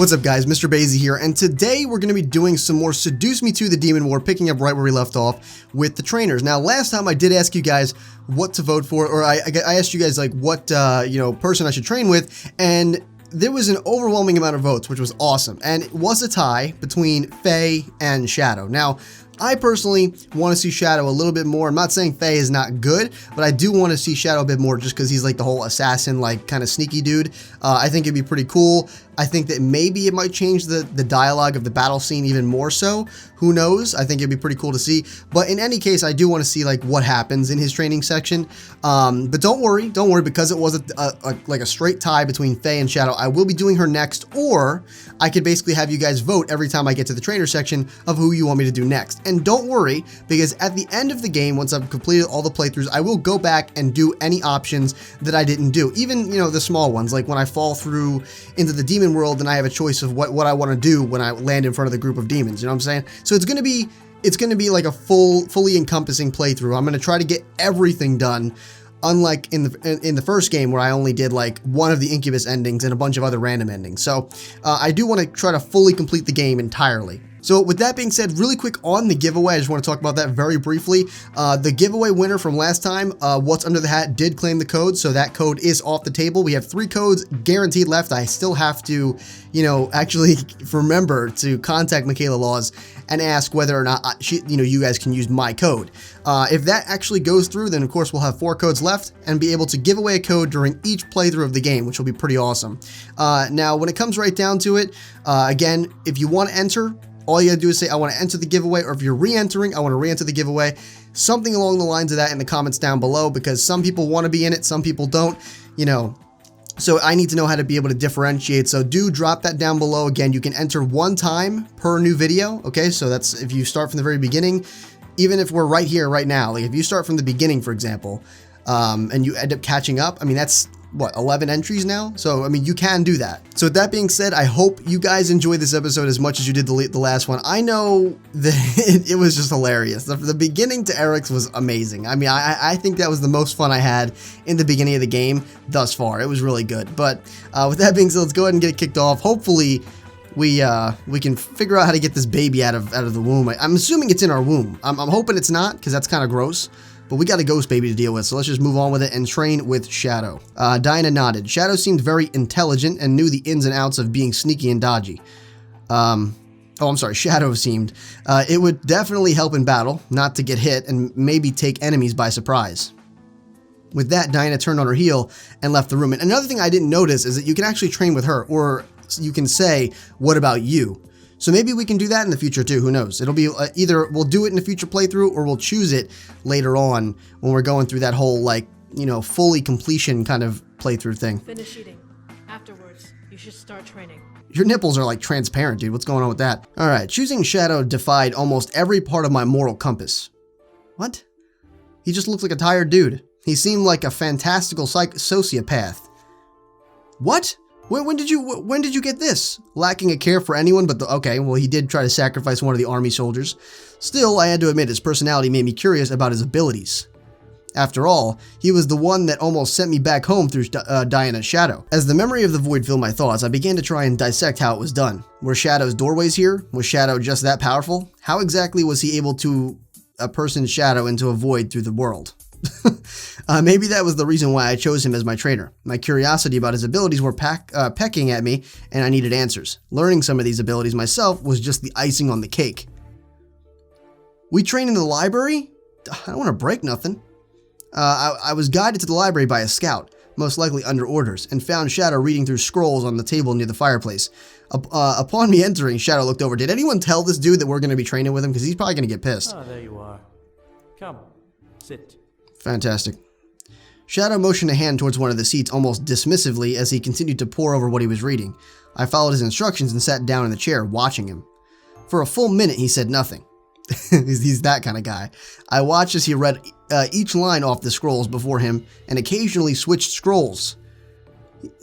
What's up guys, Mr. Basie here, and today we're going to be doing some more Seduce Me to the Demon War, picking up right where we left off with the trainers. Now last time I did ask you guys what to vote for, or I asked you guys like what person I should train with, and there was an overwhelming amount of votes, which was awesome, and it was a tie between Faye and Shadow. Now I personally want to see Shadow a little bit more. I'm not saying Faye is not good, but I do want to see Shadow a bit more just because he's like the whole assassin, like kind of sneaky dude. I think it'd be pretty cool. I think that maybe it might change the dialogue of the battle scene even more so. Who knows? I think it'd be pretty cool to see. But in any case, I do want to see like what happens in his training section. But don't worry, because it was like a straight tie between Faye and Shadow, I will be doing her next, or I could basically have you guys vote every time I get to the trainer section of who you want me to do next. And don't worry, because at the end of the game, once I've completed all the playthroughs, I will go back and do any options that I didn't do. Even, the small ones, like when I fall through into the demon world and I have a choice of what I want to do when I land in front of the group of demons, you know what I'm saying? So it's going to be like a fully encompassing playthrough. I'm going to try to get everything done, unlike in the first game where I only did like one of the Incubus endings and a bunch of other random endings. So I do want to try to fully complete the game entirely. So with that being said, really quick on the giveaway, I just want to talk about that very briefly. The giveaway winner from last time, What's Under the Hat, did claim the code, so that code is off the table. We have 3 codes guaranteed left. I still have to, actually remember to contact Michaela Laws and ask whether or not you guys can use my code. If that actually goes through, then of course we'll have 4 codes left and be able to give away a code during each playthrough of the game, which will be pretty awesome. Now, when it comes right down to it, again, if you want to enter, all you gotta do is say, I want to enter the giveaway, or if you're re-entering, I want to re-enter the giveaway. Something along the lines of that in the comments down below, because some people want to be in it, some people don't, So I need to know how to be able to differentiate. So do drop that down below. Again, you can enter 1 time per new video. Okay, so that's if you start from the very beginning, even if we're right here, right now. Like if you start from the beginning, for example, and you end up catching up, I mean, that's what, 11 entries now? So, I mean, you can do that. So with that being said, I hope you guys enjoyed this episode as much as you did the last one. I know that it was just hilarious. The beginning to Eric's was amazing. I mean, I think that was the most fun I had in the beginning of the game thus far. It was really good. But with that being said, let's go ahead and get it kicked off. Hopefully, we can figure out how to get this baby out of the womb. I'm assuming it's in our womb. I'm hoping it's not, because that's kind of gross. But we got a ghost baby to deal with, so let's just move on with it and train with Shadow. Diana nodded. Shadow seemed very intelligent and knew the ins and outs of being sneaky and dodgy. I'm sorry, Shadow seemed. It would definitely help in battle, not to get hit and maybe take enemies by surprise. With that, Diana turned on her heel and left the room. And another thing I didn't notice is that you can actually train with her, or you can say, what about you? So maybe we can do that in the future too, who knows? It'll be either we'll do it in the future playthrough, or we'll choose it later on when we're going through that whole fully completion kind of playthrough thing. Finish eating. Afterwards, you should start training. Your nipples are like transparent, dude. What's going on with that? All right, choosing Shadow defied almost every part of my moral compass. What? He just looks like a tired dude. He seemed like a fantastical sociopath. What? When did you get this? Lacking a care for anyone but okay, well, he did try to sacrifice one of the army soldiers. Still, I had to admit his personality made me curious about his abilities. After all, he was the one that almost sent me back home through Diana's shadow. As the memory of the void filled my thoughts, I began to try and dissect how it was done. Were Shadow's doorways here? Was Shadow just that powerful? How exactly was he able to a person's shadow into a void through the world? Maybe that was the reason why I chose him as my trainer. My curiosity about his abilities were pecking at me, and I needed answers. Learning some of these abilities myself was just the icing on the cake. We train in the library? I don't want to break nothing. I was guided to the library by a scout, most likely under orders, and found Shadow reading through scrolls on the table near the fireplace. Upon me entering, Shadow looked over. Did anyone tell this dude that we're going to be training with him? Because he's probably going to get pissed. Ah, there you are. Come, sit. Fantastic. Shadow motioned a hand towards one of the seats almost dismissively as he continued to pore over what he was reading. I followed his instructions and sat down in the chair, watching him. For a full minute, he said nothing. He's that kind of guy. I watched as he read each line off the scrolls before him and occasionally switched scrolls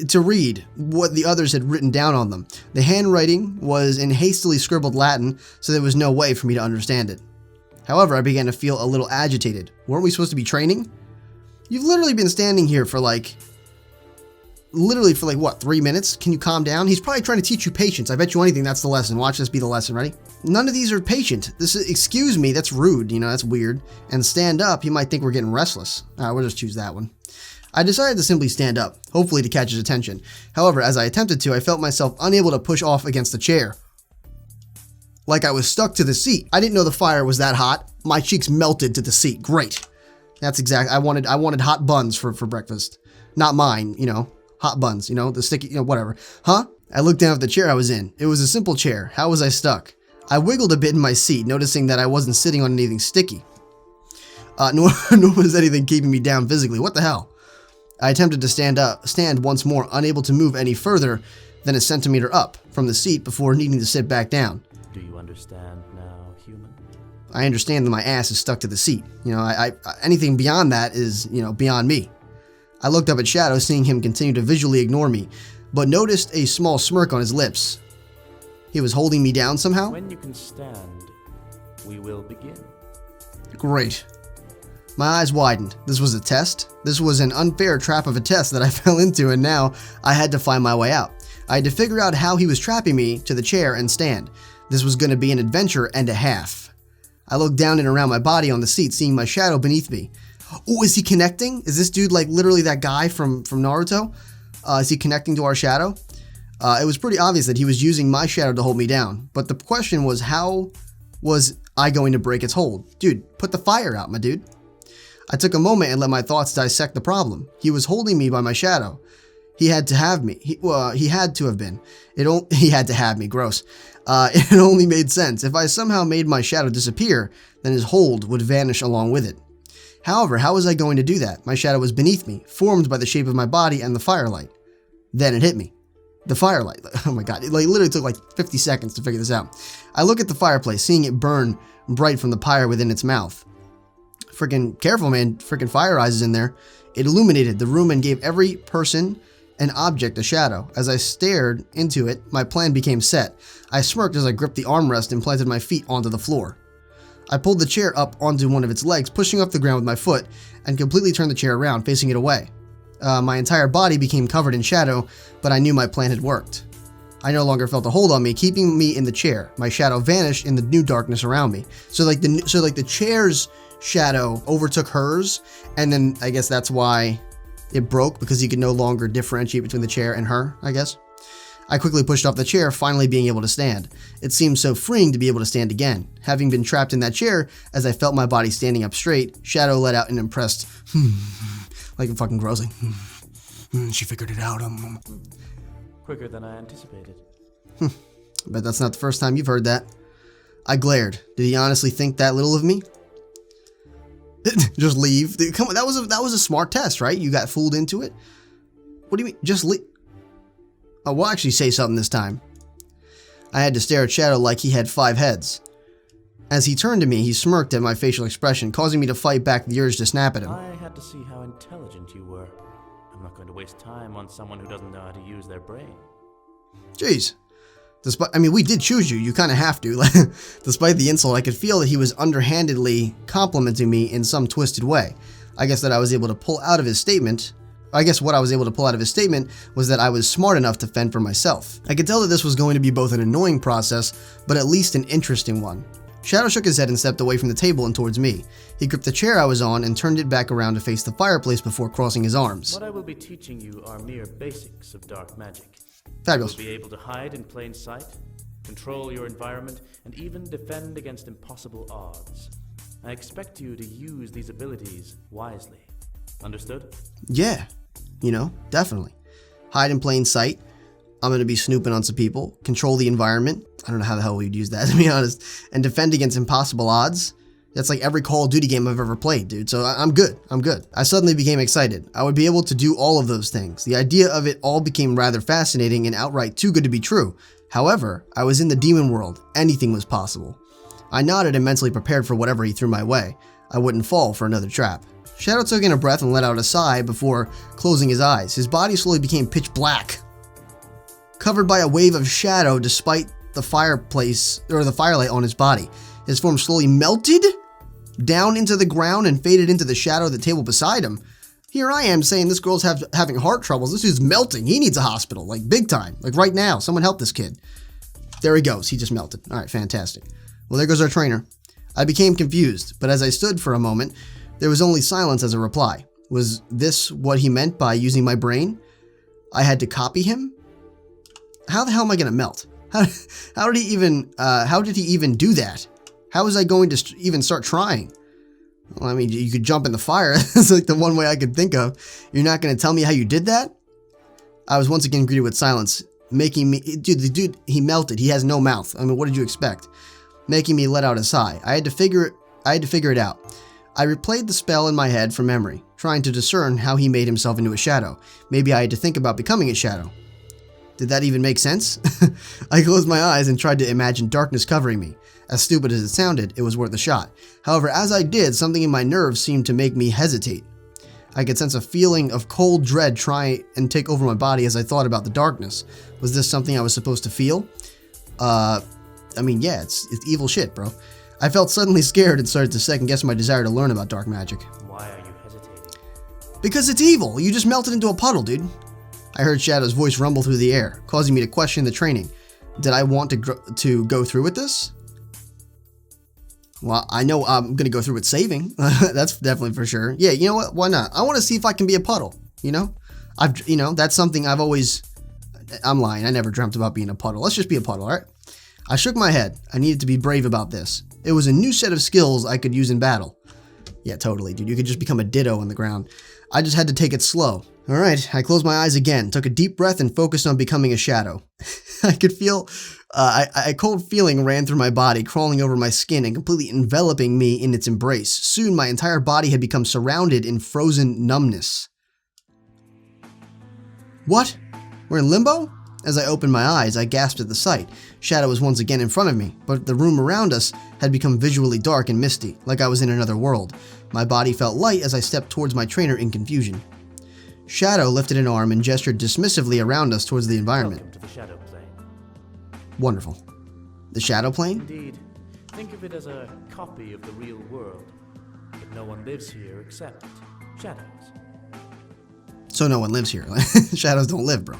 to read what the others had written down on them. The handwriting was in hastily scribbled Latin, so there was no way for me to understand it. However, I began to feel a little agitated. Weren't we supposed to be training? You've literally been standing here for like literally for like, what, 3 minutes? Can you calm down? He's probably trying to teach you patience. I bet you anything that's the lesson. Watch this be the lesson. Ready? None of these are patient. This is, excuse me, that's rude. You know, that's weird. And stand up, you might think we're getting restless. All right, we'll just choose that one. I decided to simply stand up, hopefully to catch his attention. However, as I attempted to, I felt myself unable to push off against the chair. Like I was stuck to the seat. I didn't know the fire was that hot. My cheeks melted to the seat. Great. That's exact. I wanted hot buns for breakfast. Not mine, you know. Hot buns, you know, the sticky, you know, whatever. Huh? I looked down at the chair I was in. It was a simple chair. How was I stuck? I wiggled a bit in my seat, noticing that I wasn't sitting on anything sticky. Nor was anything keeping me down physically. What the hell? I attempted to stand once more, unable to move any further than a centimeter up from the seat before needing to sit back down. Do you understand now, human? I understand that my ass is stuck to the seat. You know, anything beyond that is, you know, beyond me. I looked up at Shadow, seeing him continue to visually ignore me, but noticed a small smirk on his lips. He was holding me down somehow? When you can stand, we will begin. Great. My eyes widened. This was a test? This was an unfair trap of a test that I fell into, and now I had to find my way out. I had to figure out how he was trapping me to the chair and stand. This was going to be an adventure and a half. I looked down and around my body on the seat, seeing my shadow beneath me. Oh, is he connecting? Is this dude like literally that guy from Naruto? Is he connecting to our shadow? It was pretty obvious that he was using my shadow to hold me down. But the question was, how was I going to break its hold? Dude, put the fire out, my dude. I took a moment and let my thoughts dissect the problem. He was holding me by my shadow. He had to have me. He had to have been. He had to have me. Gross. It only made sense. If I somehow made my shadow disappear, then his hold would vanish along with it. However, how was I going to do that? My shadow was beneath me, formed by the shape of my body and the firelight. Then it hit me. The firelight. Oh my god. It literally took like 50 seconds to figure this out. I look at the fireplace, seeing it burn bright from the pyre within its mouth. Freaking careful, man. Freaking fire eyes is in there. It illuminated the room and gave every person and object a shadow. As I stared into it, my plan became set. I smirked as I gripped the armrest and planted my feet onto the floor. I pulled the chair up onto one of its legs, pushing off the ground with my foot, and completely turned the chair around, facing it away. My entire body became covered in shadow, but I knew my plan had worked. I no longer felt a hold on me, keeping me in the chair. My shadow vanished in the new darkness around me. So like the chair's shadow overtook hers, and then I guess that's why it broke, because he could no longer differentiate between the chair and her, I guess. I quickly pushed off the chair, finally being able to stand. It seemed so freeing to be able to stand again. Having been trapped in that chair, as I felt my body standing up straight, Shadow let out an impressed like a fucking gross, like, she figured it out. Quicker than I anticipated. But that's not the first time you've heard that. I glared. Did he honestly think that little of me? Just leave? Come on, that was a smart test, right? You got fooled into it? What do you mean? Just leave? Oh, we'll actually say something this time. I had to stare at Shadow like he had 5 heads. As he turned to me, he smirked at my facial expression, causing me to fight back the urge to snap at him. I had to see how intelligent you were. I'm not going to waste time on someone who doesn't know how to use their brain. Jeez. I mean, we did choose you. You kind of have to. Despite the insult, I could feel that he was underhandedly complimenting me in some twisted way. I guess what I was able to pull out of his statement was that I was smart enough to fend for myself. I could tell that this was going to be both an annoying process, but at least an interesting one. Shadow shook his head and stepped away from the table and towards me. He gripped the chair I was on and turned it back around to face the fireplace before crossing his arms. What I will be teaching you are mere basics of dark magic. Fabulous. You'll be able to hide in plain sight, control your environment, and even defend against impossible odds. I expect you to use these abilities wisely. Understood? Yeah, you know, definitely. Hide in plain sight. I'm going to be snooping on some people. Control the environment. I don't know how the hell we'd use that, to be honest. And defend against impossible odds. That's like every Call of Duty game I've ever played, dude. So I'm good. I'm good. I suddenly became excited. I would be able to do all of those things. The idea of it all became rather fascinating and outright too good to be true. However, I was in the demon world. Anything was possible. I nodded and mentally prepared for whatever he threw my way. I wouldn't fall for another trap. Shadow took in a breath and let out a sigh before closing his eyes. His body slowly became pitch black, covered by a wave of shadow despite the fireplace or the firelight on his body. His form slowly melted down into the ground and faded into the shadow of the table beside him. Here I am saying this girl's having heart troubles. This dude's melting. He needs a hospital, like big time. Like right now. Someone help this kid. There he goes. He just melted. All right, fantastic. Well, there goes our trainer. I became confused, but as I stood for a moment, there was only silence as a reply. Was this what he meant by using my brain? I had to copy him? How the hell am I going to melt? How did he even do that? How was I going to even start trying? Well, I mean, you could jump in the fire. That's like the one way I could think of. You're not going to tell me how you did that? I was once again greeted with silence, making me... Dude, the dude, he melted. He has no mouth. I mean, what did you expect? Making me let out a sigh. I had to figure it out. I replayed the spell in my head from memory, trying to discern how he made himself into a shadow. Maybe I had to think about becoming a shadow. Did that even make sense? I closed my eyes and tried to imagine darkness covering me. As stupid as it sounded, it was worth a shot. However, as I did, something in my nerves seemed to make me hesitate. I could sense a feeling of cold dread try and take over my body as I thought about the darkness. Was this something I was supposed to feel? I mean, yeah, it's evil shit, bro. I felt suddenly scared and started to second-guess my desire to learn about dark magic. Why are you hesitating? Because it's evil! You just melted into a puddle, dude. I heard Shadow's voice rumble through the air, causing me to question the training. Did I want to go through with this? Well, I know I'm going to go through with saving. That's definitely for sure. Yeah, you know what? Why not? I want to see if I can be a puddle, you know? That's something I've always... I'm lying. I never dreamt about being a puddle. Let's just be a puddle, all right? I shook my head. I needed to be brave about this. It was a new set of skills I could use in battle. Yeah, totally, dude. You could just become a ditto on the ground. I just had to take it slow. All right, I closed my eyes again, took a deep breath, and focused on becoming a shadow. I could feel... a cold feeling ran through my body, crawling over my skin and completely enveloping me in its embrace. Soon, my entire body had become surrounded in frozen numbness. What? We're in limbo? As I opened my eyes, I gasped at the sight. Shadow was once again in front of me, but the room around us had become visually dark and misty, like I was in another world. My body felt light as I stepped towards my trainer in confusion. Shadow lifted an arm and gestured dismissively around us towards the environment. Welcome to the Shadow Plane. Wonderful. The Shadow Plane? Indeed. Think of it as a copy of the real world. But no one lives here except shadows. So no one lives here. Shadows don't live, bro.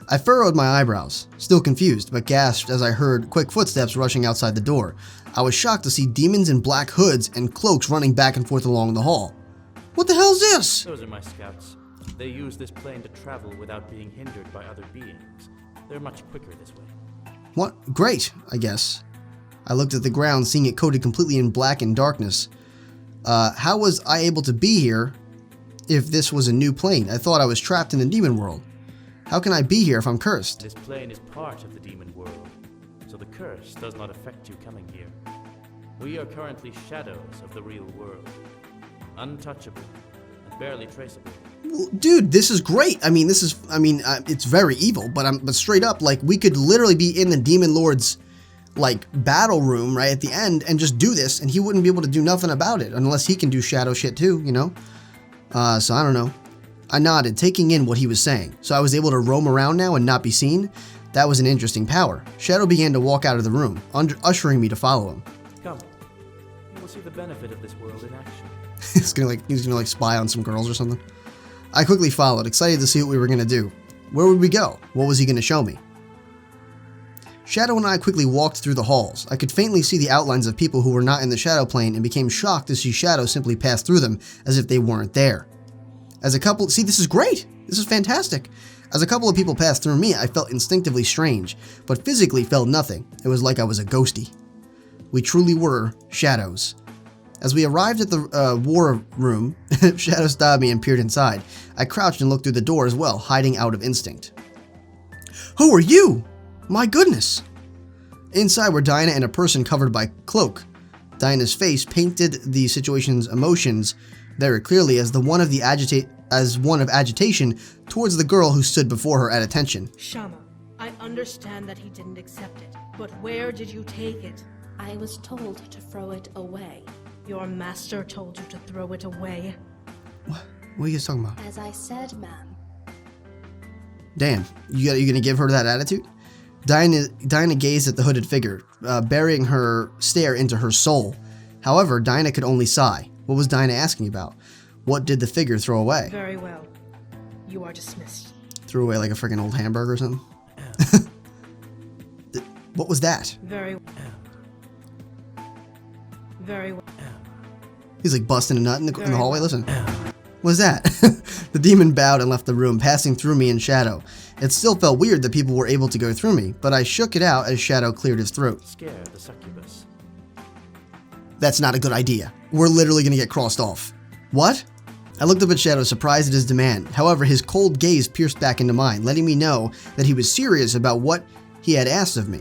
I furrowed my eyebrows, still confused, but gasped as I heard quick footsteps rushing outside the door. I was shocked to see demons in black hoods and cloaks running back and forth along the hall. What the hell's this? Those are my scouts. They use this plane to travel without being hindered by other beings. They're much quicker this way. What? Great, I guess. I looked at the ground, seeing it coated completely in black and darkness. How was I able to be here if this was a new plane? I thought I was trapped in the demon world. How can I be here if I'm cursed? This plane is part of the demon world, so the curse does not affect you coming here. We are currently shadows of the real world. Untouchable and barely traceable. Well, dude, this is great. It's very evil, but straight up, like, we could literally be in the Demon Lord's, like, battle room right at the end and just do this, and he wouldn't be able to do nothing about it unless he can do shadow shit too, you know? So I don't know. I nodded, taking in what he was saying. So I was able to roam around now and not be seen? That was an interesting power. Shadow began to walk out of the room, ushering me to follow him. Come. You will see the benefit of this world in action. He's gonna spy on some girls or something. I quickly followed, excited to see what we were gonna do. Where would we go? What was he gonna show me? Shadow and I quickly walked through the halls. I could faintly see the outlines of people who were not in the shadow plane and became shocked to see Shadow simply pass through them as if they weren't there. As a couple, see, this is great. This is fantastic. As a couple of people passed through me, I felt instinctively strange, but physically felt nothing. It was like I was a ghostie. We truly were shadows. As we arrived at the war room, Shadow stopped me and peered inside. I crouched and looked through the door as well, hiding out of instinct. Who are you? My goodness! Inside were Dinah and a person covered by cloak. Dinah's face painted the situation's emotions very clearly as one of agitation towards the girl who stood before her at attention. Shama, I understand that he didn't accept it, but where did you take it? I was told to throw it away. Your master told you to throw it away. What are you guys talking about? As I said, ma'am. Damn, you gonna give her that attitude? Dinah gazed at the hooded figure, burying her stare into her soul. However, Dinah could only sigh. What was Dinah asking about? What did the figure throw away? Very well. You are dismissed. Threw away like a freaking old hamburger or something? What was that? Very well. Very well. He's like busting a nut in the hallway. Listen. What was that? The demon bowed and left the room, passing through me in shadow. It still felt weird that people were able to go through me, but I shook it out as Shadow cleared his throat. Scare the succubus. That's not a good idea. We're literally gonna get crossed off. What? I looked up at Shadow, surprised at his demand. However, his cold gaze pierced back into mine, letting me know that he was serious about what he had asked of me.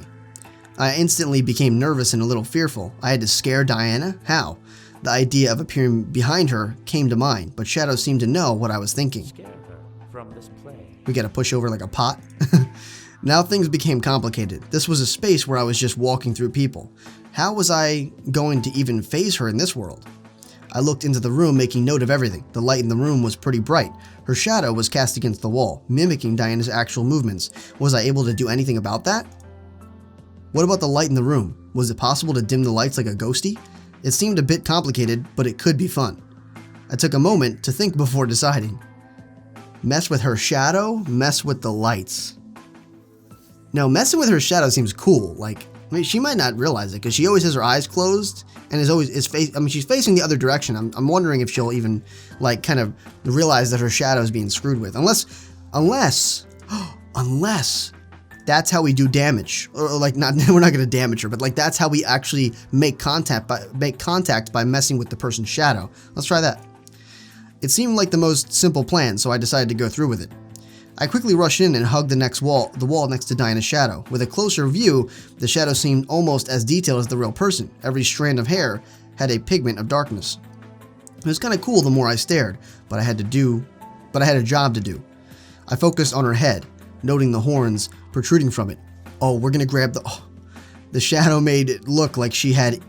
I instantly became nervous and a little fearful. I had to scare Diana? How? The idea of appearing behind her came to mind, but Shadow seemed to know what I was thinking. Scare her from this play. We gotta push over like a pot? Now things became complicated. This was a space where I was just walking through people. How was I going to even phase her in this world? I looked into the room, making note of everything. The light in the room was pretty bright. Her shadow was cast against the wall, mimicking Diana's actual movements. Was I able to do anything about that? What about the light in the room? Was it possible to dim the lights like a ghosty? It seemed a bit complicated, but it could be fun. I took a moment to think before deciding. Mess with her shadow, mess with the lights. Now, messing with her shadow seems cool. Like, I mean, she might not realize it because she always has her eyes closed and she's facing the other direction. I'm wondering if she'll even like kind of realize that her shadow is being screwed with. Unless that's how we do damage, or like not we're not going to damage her, but like that's how we actually make contact by messing with the person's shadow. Let's try that. It seemed like the most simple plan, so I decided to go through with it. I quickly rushed in and hugged the wall next to Diana's shadow. With a closer view, the shadow seemed almost as detailed as the real person. Every strand of hair had a pigment of darkness. It was kind of cool the more I stared, but I had a job to do. I focused on her head, noting the horns protruding from it. Oh, we're gonna grab the shadow made it look like she had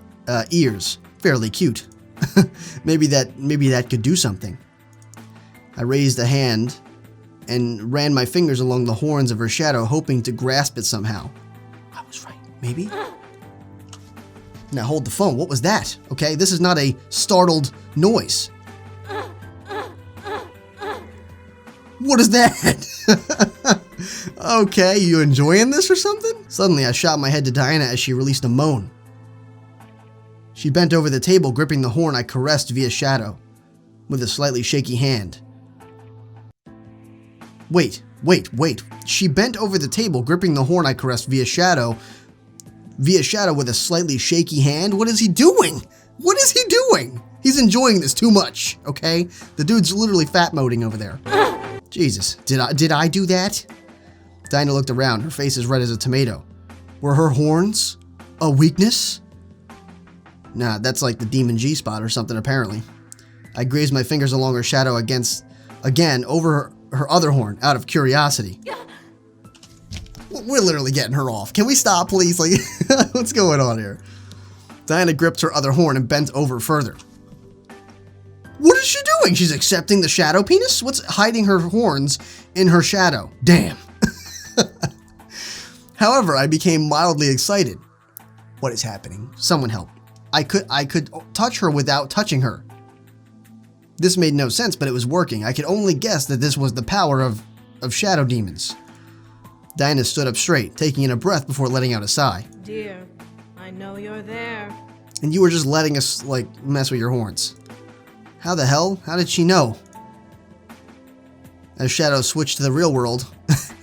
ears. Fairly cute. maybe that could do something. I raised a hand and ran my fingers along the horns of her shadow, hoping to grasp it somehow. I was right, maybe? Now hold the phone. What was that? Okay, this is not a startled noise. What is that? Okay, you enjoying this or something? Suddenly, I shot my head to Diana as she released a moan. She bent over the table, gripping the horn I caressed via shadow with a slightly shaky hand. Wait. She bent over the table, gripping the horn I caressed via shadow with a slightly shaky hand? What is he doing? What is he doing? He's enjoying this too much, okay? The dude's literally fat moding over there. Jesus, did I do that? Dinah looked around, her face as red as a tomato. Were her horns a weakness? Nah, that's like the Demon G spot or something apparently. I grazed my fingers along her shadow again over her other horn out of curiosity. We're literally getting her off. Can we stop, please? Like, what's going on here? Diana gripped her other horn and bent over further. What is she doing? She's accepting the shadow penis? What's hiding her horns in her shadow? Damn. However, I became mildly excited. What is happening? Someone help. I could touch her without touching her. This made no sense, but it was working. I could only guess that this was the power of shadow demons. Dinah stood up straight, taking in a breath before letting out a sigh. Dear, I know you're there. And you were just letting us, like, mess with your horns. How the hell? How did she know? As Shadow switched to the real world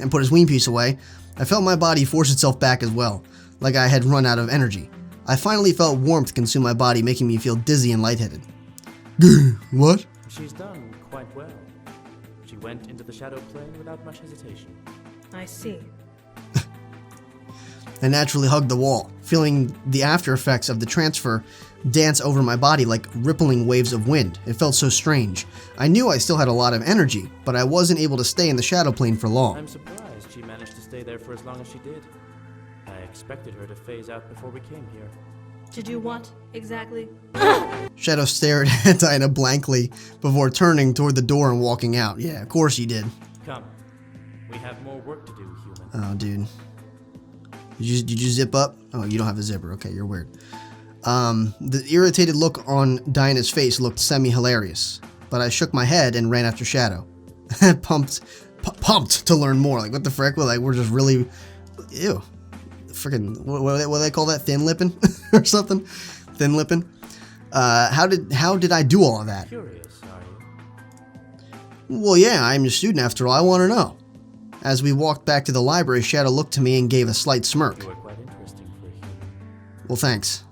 and put his ween piece away, I felt my body force itself back as well, like I had run out of energy. I finally felt warmth consume my body, making me feel dizzy and lightheaded. What? She's done quite well. She went into the shadow plane without much hesitation. I see. I naturally hugged the wall, feeling the after effects of the transfer dance over my body like rippling waves of wind. It felt so strange. I knew I still had a lot of energy, but I wasn't able to stay in the shadow plane for long. I'm surprised she managed to stay there for as long as she did. I expected her to phase out before we came here. To do what, exactly? Shadow stared at Dinah blankly before turning toward the door and walking out. Yeah, of course he did. Come. We have more work to do, human. Oh, dude. Did you zip up? Oh, you don't have a zipper. Okay, you're weird. The irritated look on Dinah's face looked semi-hilarious. but I shook my head and ran after Shadow. Pumped to learn more. Like, what the frick? Like, we're just really, ew. Freaking, what do they call that? Thin lipping or something? Thin lipping. How did I do all of that? Curious, are you? Well, yeah, I'm a student after all. I want to know. As we walked back to the library, Shadow looked to me and gave a slight smirk. You are quite interesting for a human. Well, thanks.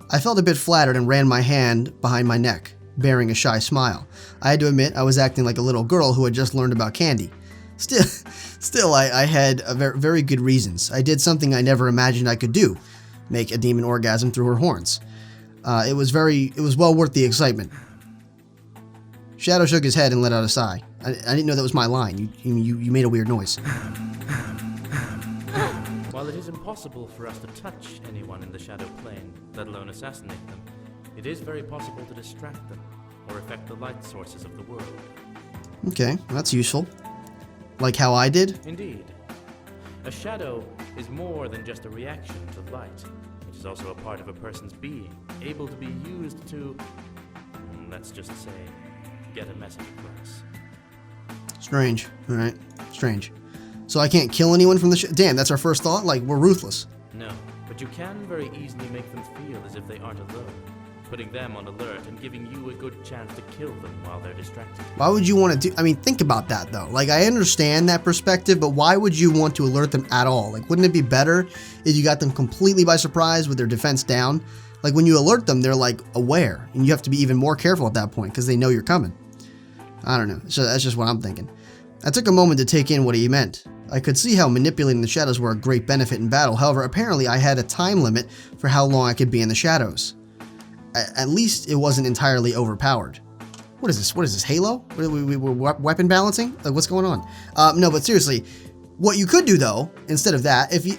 I felt a bit flattered and ran my hand behind my neck, bearing a shy smile. I had to admit I was acting like a little girl who had just learned about candy. Still, I had very good reasons. I did something I never imagined I could do, make a demon orgasm through her horns. It was well worth the excitement. Shadow shook his head and let out a sigh. I didn't know that was my line. You made a weird noise. While it is impossible for us to touch anyone in the shadow plane, let alone assassinate them, it is very possible to distract them or affect the light sources of the world. Okay, that's useful. Like how I did? Indeed. A shadow is more than just a reaction to light. It is also a part of a person's being, able to be used to, let's just say, get a message across. Strange. Alright, strange. So I can't kill anyone from the damn, that's our first thought? Like, we're ruthless. No, but you can very easily make them feel as if they aren't alone, putting them on alert and giving you a good chance to kill them while they're distracted. Why would you want to do, I mean, think about that though. Like, I understand that perspective, but why would you want to alert them at all? Like, wouldn't it be better if you got them completely by surprise with their defense down? Like, when you alert them, they're like aware, and you have to be even more careful at that point because they know you're coming. I don't know, so that's just what I'm thinking. I took a moment to take in what he meant. I could see how manipulating the shadows were a great benefit in battle. However, apparently I had a time limit for how long I could be in the shadows. At least it wasn't entirely overpowered. What is this? What is this? Halo? We're weapon balancing? Like, what's going on? No, but seriously, what you could do though, instead of that, if you,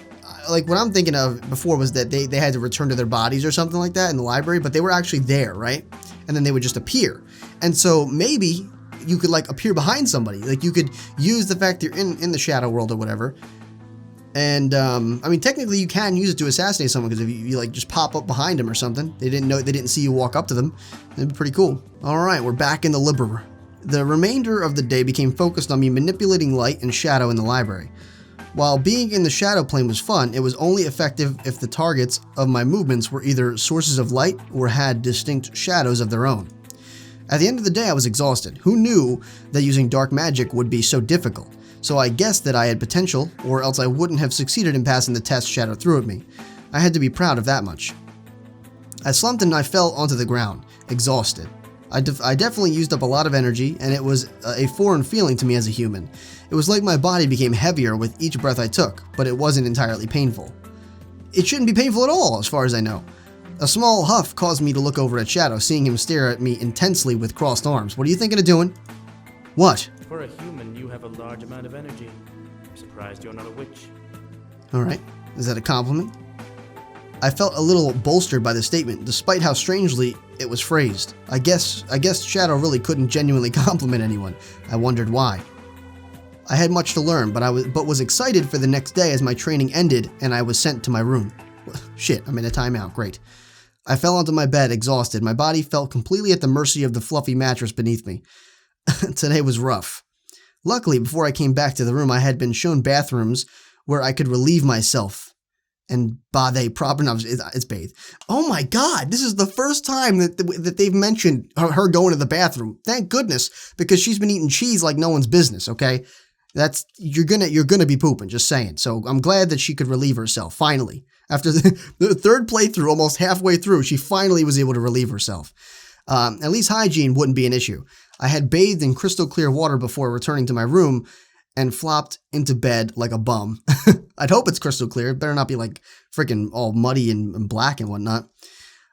like what I'm thinking of before was that they had to return to their bodies or something like that in the library, but they were actually there, right? And then they would just appear. And so maybe you could like appear behind somebody. Like you could use the fact you're in the shadow world or whatever. And I mean, technically you can use it to assassinate someone because if you like just pop up behind them or something, they didn't see you walk up to them. It'd be pretty cool. All right, we're back in the Libera. The remainder of the day became focused on me manipulating light and shadow in the library. While being in the shadow plane was fun, it was only effective if the targets of my movements were either sources of light or had distinct shadows of their own. At the end of the day, I was exhausted. Who knew that using dark magic would be so difficult? So I guessed that I had potential, or else I wouldn't have succeeded in passing the test Shadow threw at me. I had to be proud of that much. I slumped and I fell onto the ground, exhausted. I definitely used up a lot of energy, and it was a foreign feeling to me as a human. It was like my body became heavier with each breath I took, but it wasn't entirely painful. It shouldn't be painful at all, as far as I know. A small huff caused me to look over at Shadow, seeing him stare at me intensely with crossed arms. What are you thinking of doing? What? For a human, you have a large amount of energy. I'm surprised you're not a witch. Alright, is that a compliment? I felt a little bolstered by the statement, despite how strangely it was phrased. I guess Shadow really couldn't genuinely compliment anyone. I wondered why. I had much to learn, but was excited for the next day as my training ended and I was sent to my room. Shit, I'm in a timeout, great. I fell onto my bed, exhausted. My body felt completely at the mercy of the fluffy mattress beneath me. Today was rough. Luckily, before I came back to the room, I had been shown bathrooms where I could relieve myself and bathe proper. No, it's bathe. Oh my God, this is the first time that they've mentioned her going to the bathroom. Thank goodness, because she's been eating cheese like no one's business. Okay, you're gonna be pooping. Just saying. So I'm glad that she could relieve herself finally. After the third playthrough, almost halfway through, she finally was able to relieve herself. At least hygiene wouldn't be an issue. I had bathed in crystal clear water before returning to my room and flopped into bed like a bum. I'd hope it's crystal clear. It better not be like freaking all muddy and black and whatnot.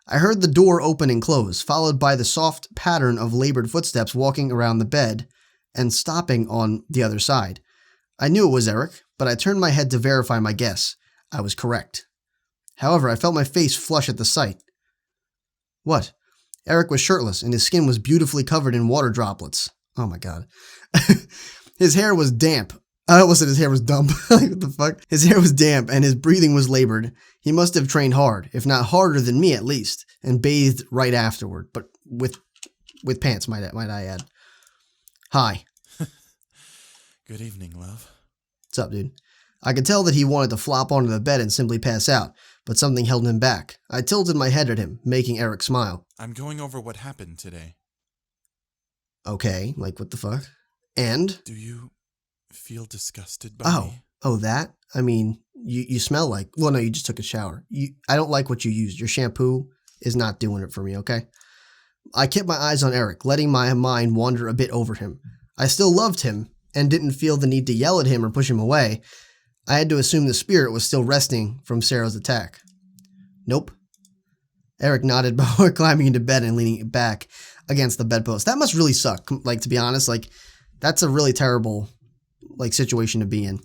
I heard the door open and close, followed by the soft pattern of labored footsteps walking around the bed and stopping on the other side. I knew it was Eric, but I turned my head to verify my guess. I was correct. However, I felt my face flush at the sight. What? Eric was shirtless, and his skin was beautifully covered in water droplets. Oh my God. His hair was damp. I almost said his hair was dumb. What the fuck? His hair was damp, and his breathing was labored. He must have trained hard, if not harder than me at least, and bathed right afterward, but with With pants, might I add. Hi. Good evening, love. What's up, dude? I could tell that he wanted to flop onto the bed and simply pass out, but something held him back. I tilted my head at him, making Eric smile. I'm going over what happened today. Okay, like what the fuck? And? Do you feel disgusted by me? Oh, that? I mean, you smell like... Well, no, you just took a shower. I don't like what you used. Your shampoo is not doing it for me, okay? I kept my eyes on Eric, letting my mind wander a bit over him. I still loved him and didn't feel the need to yell at him or push him away. I had to assume the spirit was still resting from Sarah's attack. Nope. Eric nodded before climbing into bed and leaning back against the bedpost. That must really suck. Like, to be honest, like, that's a really terrible, like, situation to be in.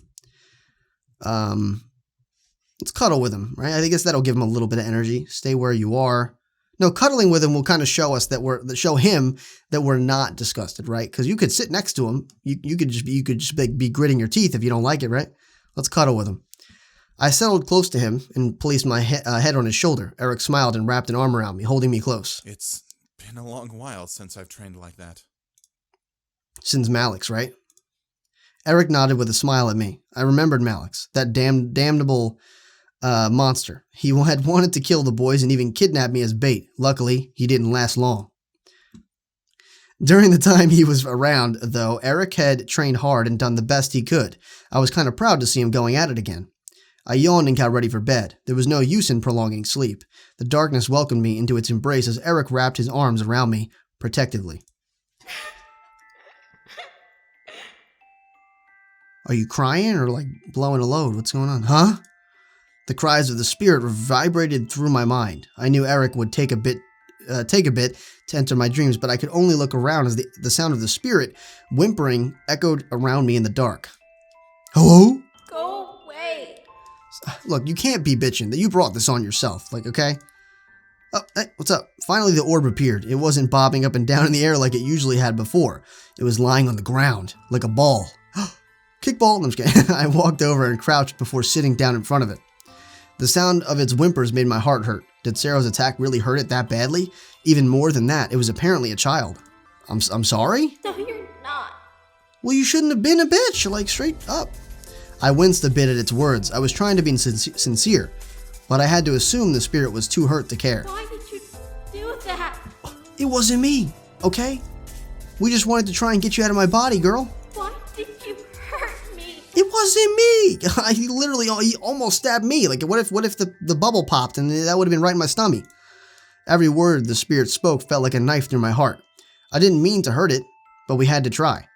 Let's cuddle with him, right? I guess that'll give him a little bit of energy. Stay where you are. No, cuddling with him will kind of show us that show him that we're not disgusted, right? Because you could sit next to him. You could just be gritting your teeth if you don't like it, right? Let's cuddle with him. I settled close to him and placed my head on his shoulder. Eric smiled and wrapped an arm around me, holding me close. It's been a long while since I've trained like that. Since Malix, right? Eric nodded with a smile at me. I remembered Malix, that damnable monster. He had wanted to kill the boys and even kidnap me as bait. Luckily, he didn't last long. During the time he was around, though, Eric had trained hard and done the best he could. I was kind of proud to see him going at it again. I yawned and got ready for bed. There was no use in prolonging sleep. The darkness welcomed me into its embrace as Eric wrapped his arms around me protectively. Are you crying or like blowing a load? What's going on? Huh? The cries of the spirit vibrated through my mind. I knew Eric would take a bit to enter my dreams, but I could only look around as the sound of the spirit whimpering echoed around me in the dark. Hello? Go away. Look, you can't be bitching that you brought this on yourself, like, okay? Oh, hey, what's up? Finally, the orb appeared. It wasn't bobbing up and down in the air like it usually had before. It was lying on the ground, like a ball. Kickball? No, I'm just kidding. I walked over and crouched before sitting down in front of it. The sound of its whimpers made my heart hurt. Did Sarah's attack really hurt it that badly? Even more than that, it was apparently a child. I'm sorry? No, you're not. Well, you shouldn't have been a bitch, like straight up. I winced a bit at its words. I was trying to be sincere, but I had to assume the spirit was too hurt to care. Why did you do that? It wasn't me, okay? We just wanted to try and get you out of my body, girl. Why did you hurt me? It wasn't me. He almost stabbed me. Like, what if the bubble popped and that would have been right in my stomach? Every word the spirit spoke felt like a knife through my heart. I didn't mean to hurt it, but we had to try.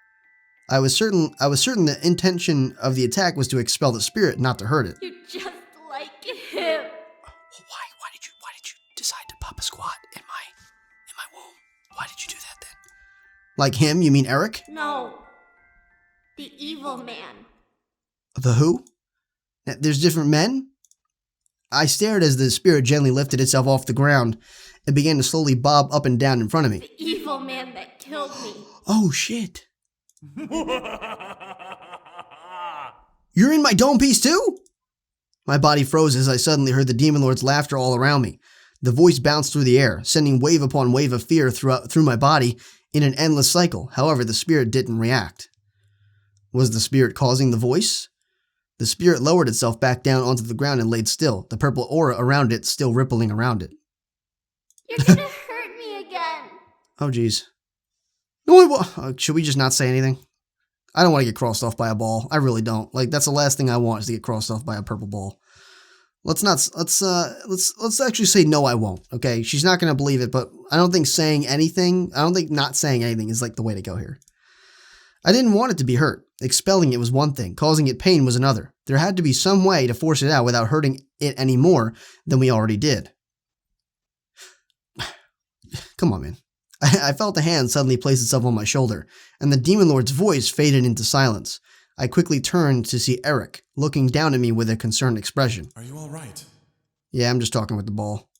I was certain the intention of the attack was to expel the spirit, not to hurt it. You're just like him. Why did you decide to pop a squat in my womb? Why did you do that then? Like him? You mean Eric? No. The evil man. The who? There's different men? I stared as the spirit gently lifted itself off the ground and began to slowly bob up and down in front of me. The evil man that killed me. Oh, shit. You're in my dome piece too? My body froze as I suddenly heard the Demon Lord's laughter all around me. The voice bounced through the air, sending wave upon wave of fear through my body in an endless cycle. However, the spirit didn't react. Was the spirit causing the voice? The spirit lowered itself back down onto the ground and laid still, the purple aura around it still rippling around it. You're gonna hurt me again. Oh, jeez. No, should we just not say anything? I don't want to get crossed off by a ball. I really don't. Like, that's the last thing I want is to get crossed off by a purple ball. Let's actually say no, I won't. Okay, she's not gonna believe it, but I don't think not saying anything is like the way to go here. I didn't want it to be hurt. Expelling it was one thing. Causing it pain was another. There had to be some way to force it out without hurting it any more than we already did. Come on, man. I felt a hand suddenly place itself on my shoulder, and the Demon Lord's voice faded into silence. I quickly turned to see Eric, looking down at me with a concerned expression. Are you all right? Yeah, I'm just talking with the ball.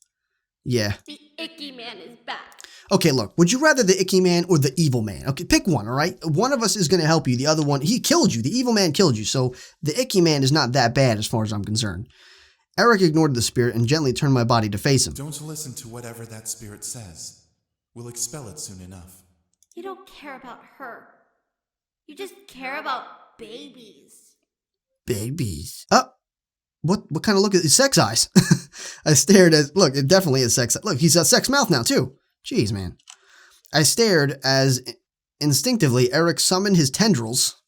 Yeah. The icky man is back. Okay, look, would you rather the icky man or the evil man? Okay, pick one, all right? One of us is going to help you. The other one, he killed you. The evil man killed you, so the icky man is not that bad as far as I'm concerned. Eric ignored the spirit and gently turned my body to face him. Don't listen to whatever that spirit says. We'll expel it soon enough. You don't care about her. You just care about babies. Babies. Oh, what kind of look is sex eyes? I stared as, look, it definitely is sex. Look, he's got sex mouth now too. Jeez, man. I stared as instinctively Eric summoned his tendrils.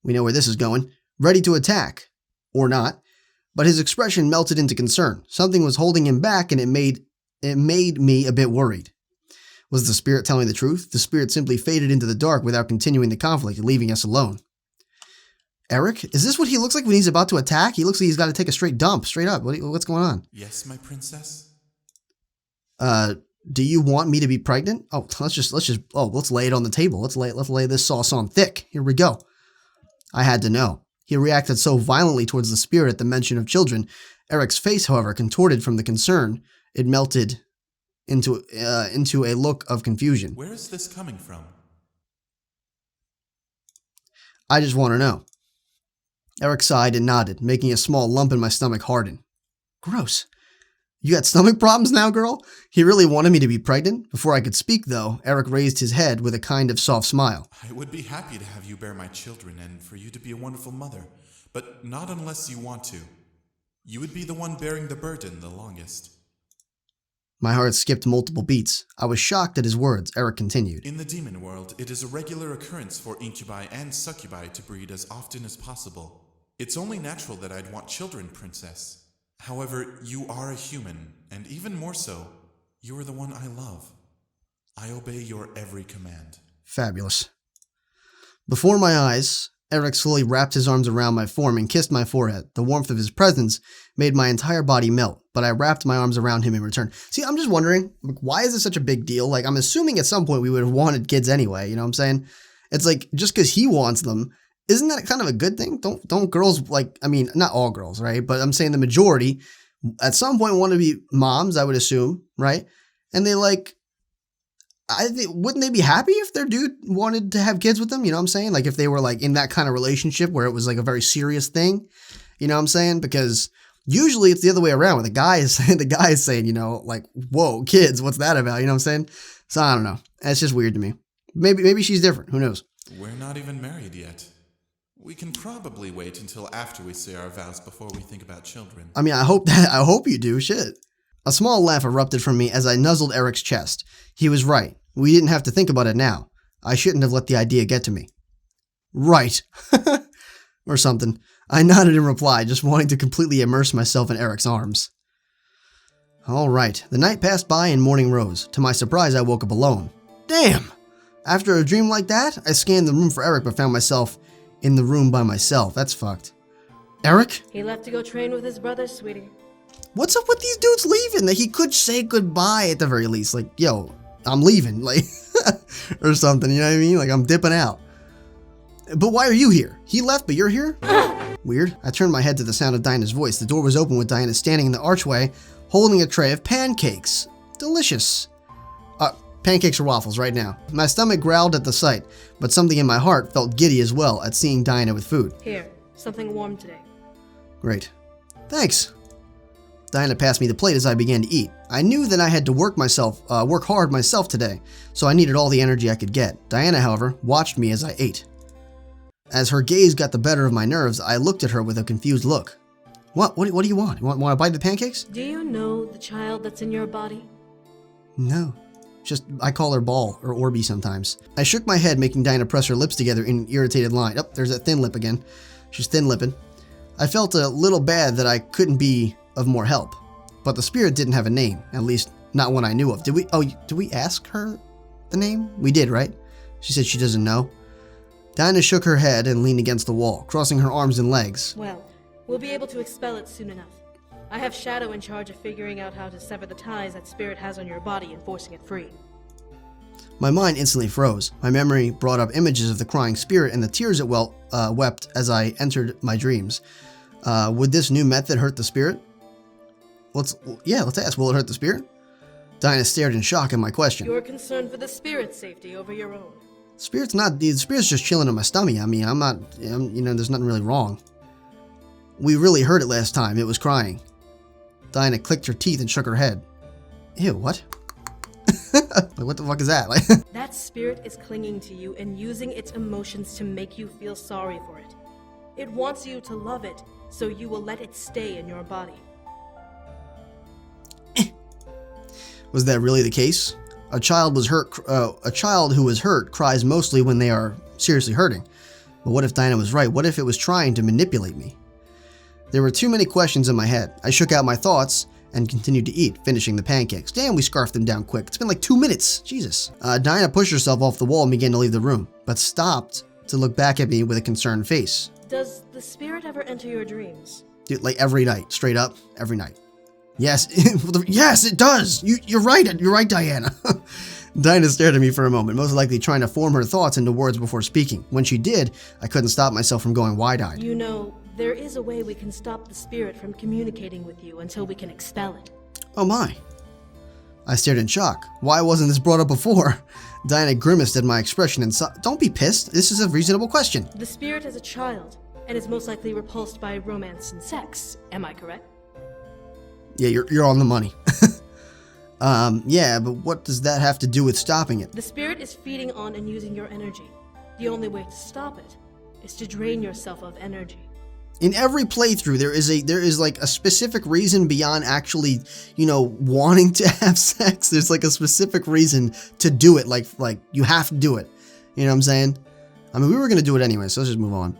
We know where this is going. Ready to attack. Or not. But his expression melted into concern. Something was holding him back, and it made me a bit worried. Was the spirit telling the truth? The spirit simply faded into the dark without continuing the conflict, leaving us alone. Eric? Is this what he looks like when he's about to attack? He looks like he's got to take a straight dump, straight up. What's going on? Yes, my princess? Do you want me to be pregnant? Oh, let's lay it on the table. Let's lay this sauce on thick. Here we go. I had to know. He reacted so violently towards the spirit at the mention of children. Eric's face, however, contorted from the concern. It melted into a look of confusion. Where is this coming from? I just want to know. Eric sighed and nodded, making a small lump in my stomach harden. Gross. You got stomach problems now, girl? He really wanted me to be pregnant? Before I could speak, though, Eric raised his head with a kind of soft smile. I would be happy to have you bear my children and for you to be a wonderful mother, but not unless you want to. You would be the one bearing the burden the longest. My heart skipped multiple beats. I was shocked at his words. Eric continued. In the demon world, it is a regular occurrence for incubi and succubi to breed as often as possible. It's only natural that I'd want children, princess. However, you are a human, and even more so, you are the one I love. I obey your every command. Fabulous. Before my eyes, Eric slowly wrapped his arms around my form and kissed my forehead. The warmth of his presence made my entire body melt, but I wrapped my arms around him in return. See, I'm just wondering, why is this such a big deal? Like, I'm assuming at some point we would have wanted kids anyway, you know what I'm saying? It's like, just because he wants them, isn't that kind of a good thing? Don't girls, like, I mean, not all girls, right? But I'm saying the majority at some point want to be moms, I would assume, right? And they like, wouldn't they be happy if their dude wanted to have kids with them? You know what I'm saying? Like if they were like in that kind of relationship where it was like a very serious thing, you know what I'm saying? Because usually it's the other way around where the guy is saying, you know, like, whoa, kids, what's that about? You know what I'm saying? So I don't know. It's just weird to me. Maybe she's different. Who knows? We're not even married yet. We can probably wait until after we say our vows before we think about children. I mean, I hope you do. Shit. A small laugh erupted from me as I nuzzled Eric's chest. He was right. We didn't have to think about it now. I shouldn't have let the idea get to me. Right. Or something. I nodded in reply, just wanting to completely immerse myself in Eric's arms. All right. The night passed by and morning rose. To my surprise, I woke up alone. Damn! After a dream like that, I scanned the room for Eric but found myself in the room by myself. That's fucked. Eric? He left to go train with his brothers, sweetie. What's up with these dudes leaving? That he could say goodbye at the very least. Like, yo, I'm leaving. Like, or something, you know what I mean? Like, I'm dipping out. But why are you here? He left, but you're here? Weird. I turned my head to the sound of Dinah's voice. The door was open with Dinah standing in the archway, holding a tray of pancakes. Delicious. Pancakes or waffles right now. My stomach growled at the sight, but something in my heart felt giddy as well at seeing Dinah with food. Here, something warm today. Great. Thanks. Dinah passed me the plate as I began to eat. I knew that I had to work hard myself today, so I needed all the energy I could get. Diana, however, watched me as I ate. As her gaze got the better of my nerves, I looked at her with a confused look. What do you want? You want to bite the pancakes? Do you know the child that's in your body? No. Just, I call her Ball, or Orby sometimes. I shook my head, making Dinah press her lips together in an irritated line. Oh, there's that thin lip again. She's thin-lipping. I felt a little bad that I couldn't be of more help. But the spirit didn't have a name, at least not one I knew of. Did we ask her the name? We did, right? She said she doesn't know. Dinah shook her head and leaned against the wall, crossing her arms and legs. Well, we'll be able to expel it soon enough. I have Shadow in charge of figuring out how to sever the ties that spirit has on your body and forcing it free. My mind instantly froze. My memory brought up images of the crying spirit and the tears it wept as I entered my dreams. Would this new method hurt the spirit? Let's ask. Will it hurt the spirit? Dinah stared in shock at my question. You're concerned for the spirit's safety over your own. The spirit's just chilling in my stomach. I mean, there's nothing really wrong. We really heard it last time. It was crying. Dinah clicked her teeth and shook her head. Ew, what? Like, what the fuck is that? Like, That spirit is clinging to you and using its emotions to make you feel sorry for it. It wants you to love it, so you will let it stay in your body. was that really the case? A child who was hurt cries mostly when they are seriously hurting. But what if Diana was right? What if it was trying to manipulate me? There were too many questions in my head. I shook out my thoughts and continued to eat, finishing the pancakes. Damn, we scarfed them down quick. It's been like 2 minutes. Jesus. Diana pushed herself off the wall and began to leave the room, but stopped to look back at me with a concerned face. Does the spirit ever enter your dreams? Dude, like every night, straight up, every night. Yes, yes, it does. You're right. You're right, Diana. Diana stared at me for a moment, most likely trying to form her thoughts into words before speaking. When she did, I couldn't stop myself from going wide-eyed. You know, there is a way we can stop the spirit from communicating with you until we can expel it. Oh my. I stared in shock. Why wasn't this brought up before? Diana grimaced at my expression and don't be pissed. This is a reasonable question. The spirit is a child and is most likely repulsed by romance and sex. Am I correct? Yeah, you're on the money. Yeah, but what does that have to do with stopping it? The spirit is feeding on and using your energy. The only way to stop it is to drain yourself of energy. In every playthrough, there is like a specific reason beyond actually, you know, wanting to have sex. There's like a specific reason to do it. Like you have to do it. You know what I'm saying? I mean, we were gonna do it anyway, so let's just move on.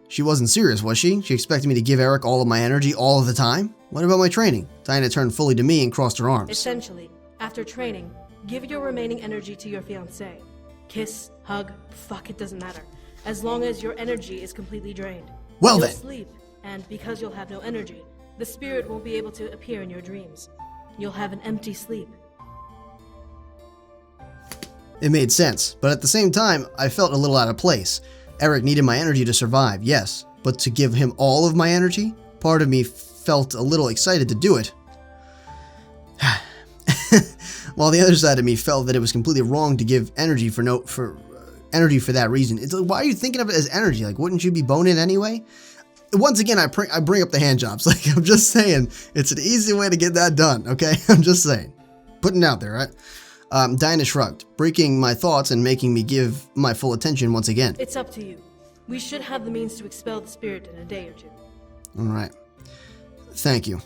She wasn't serious, was she? She expected me to give Eric all of my energy all of the time? What about my training? Diana turned fully to me and crossed her arms. Essentially, after training, give your remaining energy to your fiancé. Kiss, hug, fuck, it doesn't matter. As long as your energy is completely drained. Well You'll then. sleep, and because you'll have no energy, the spirit won't be able to appear in your dreams. You'll have an empty sleep. It made sense, but at the same time, I felt a little out of place. Eric needed my energy to survive, yes, but to give him all of my energy? Part of me felt a little excited to do it. While the other side of me felt that it was completely wrong to give energy for that reason. It's like, why are you thinking of it as energy? Like, wouldn't you be boning anyway? Once again, I bring up the hand jobs. Like, I'm just saying, it's an easy way to get that done, okay? I'm just saying. Putting it out there, right? Diana shrugged, breaking my thoughts and making me give my full attention once again. It's up to you. We should have the means to expel the spirit in a day or two. Alright. Thank you.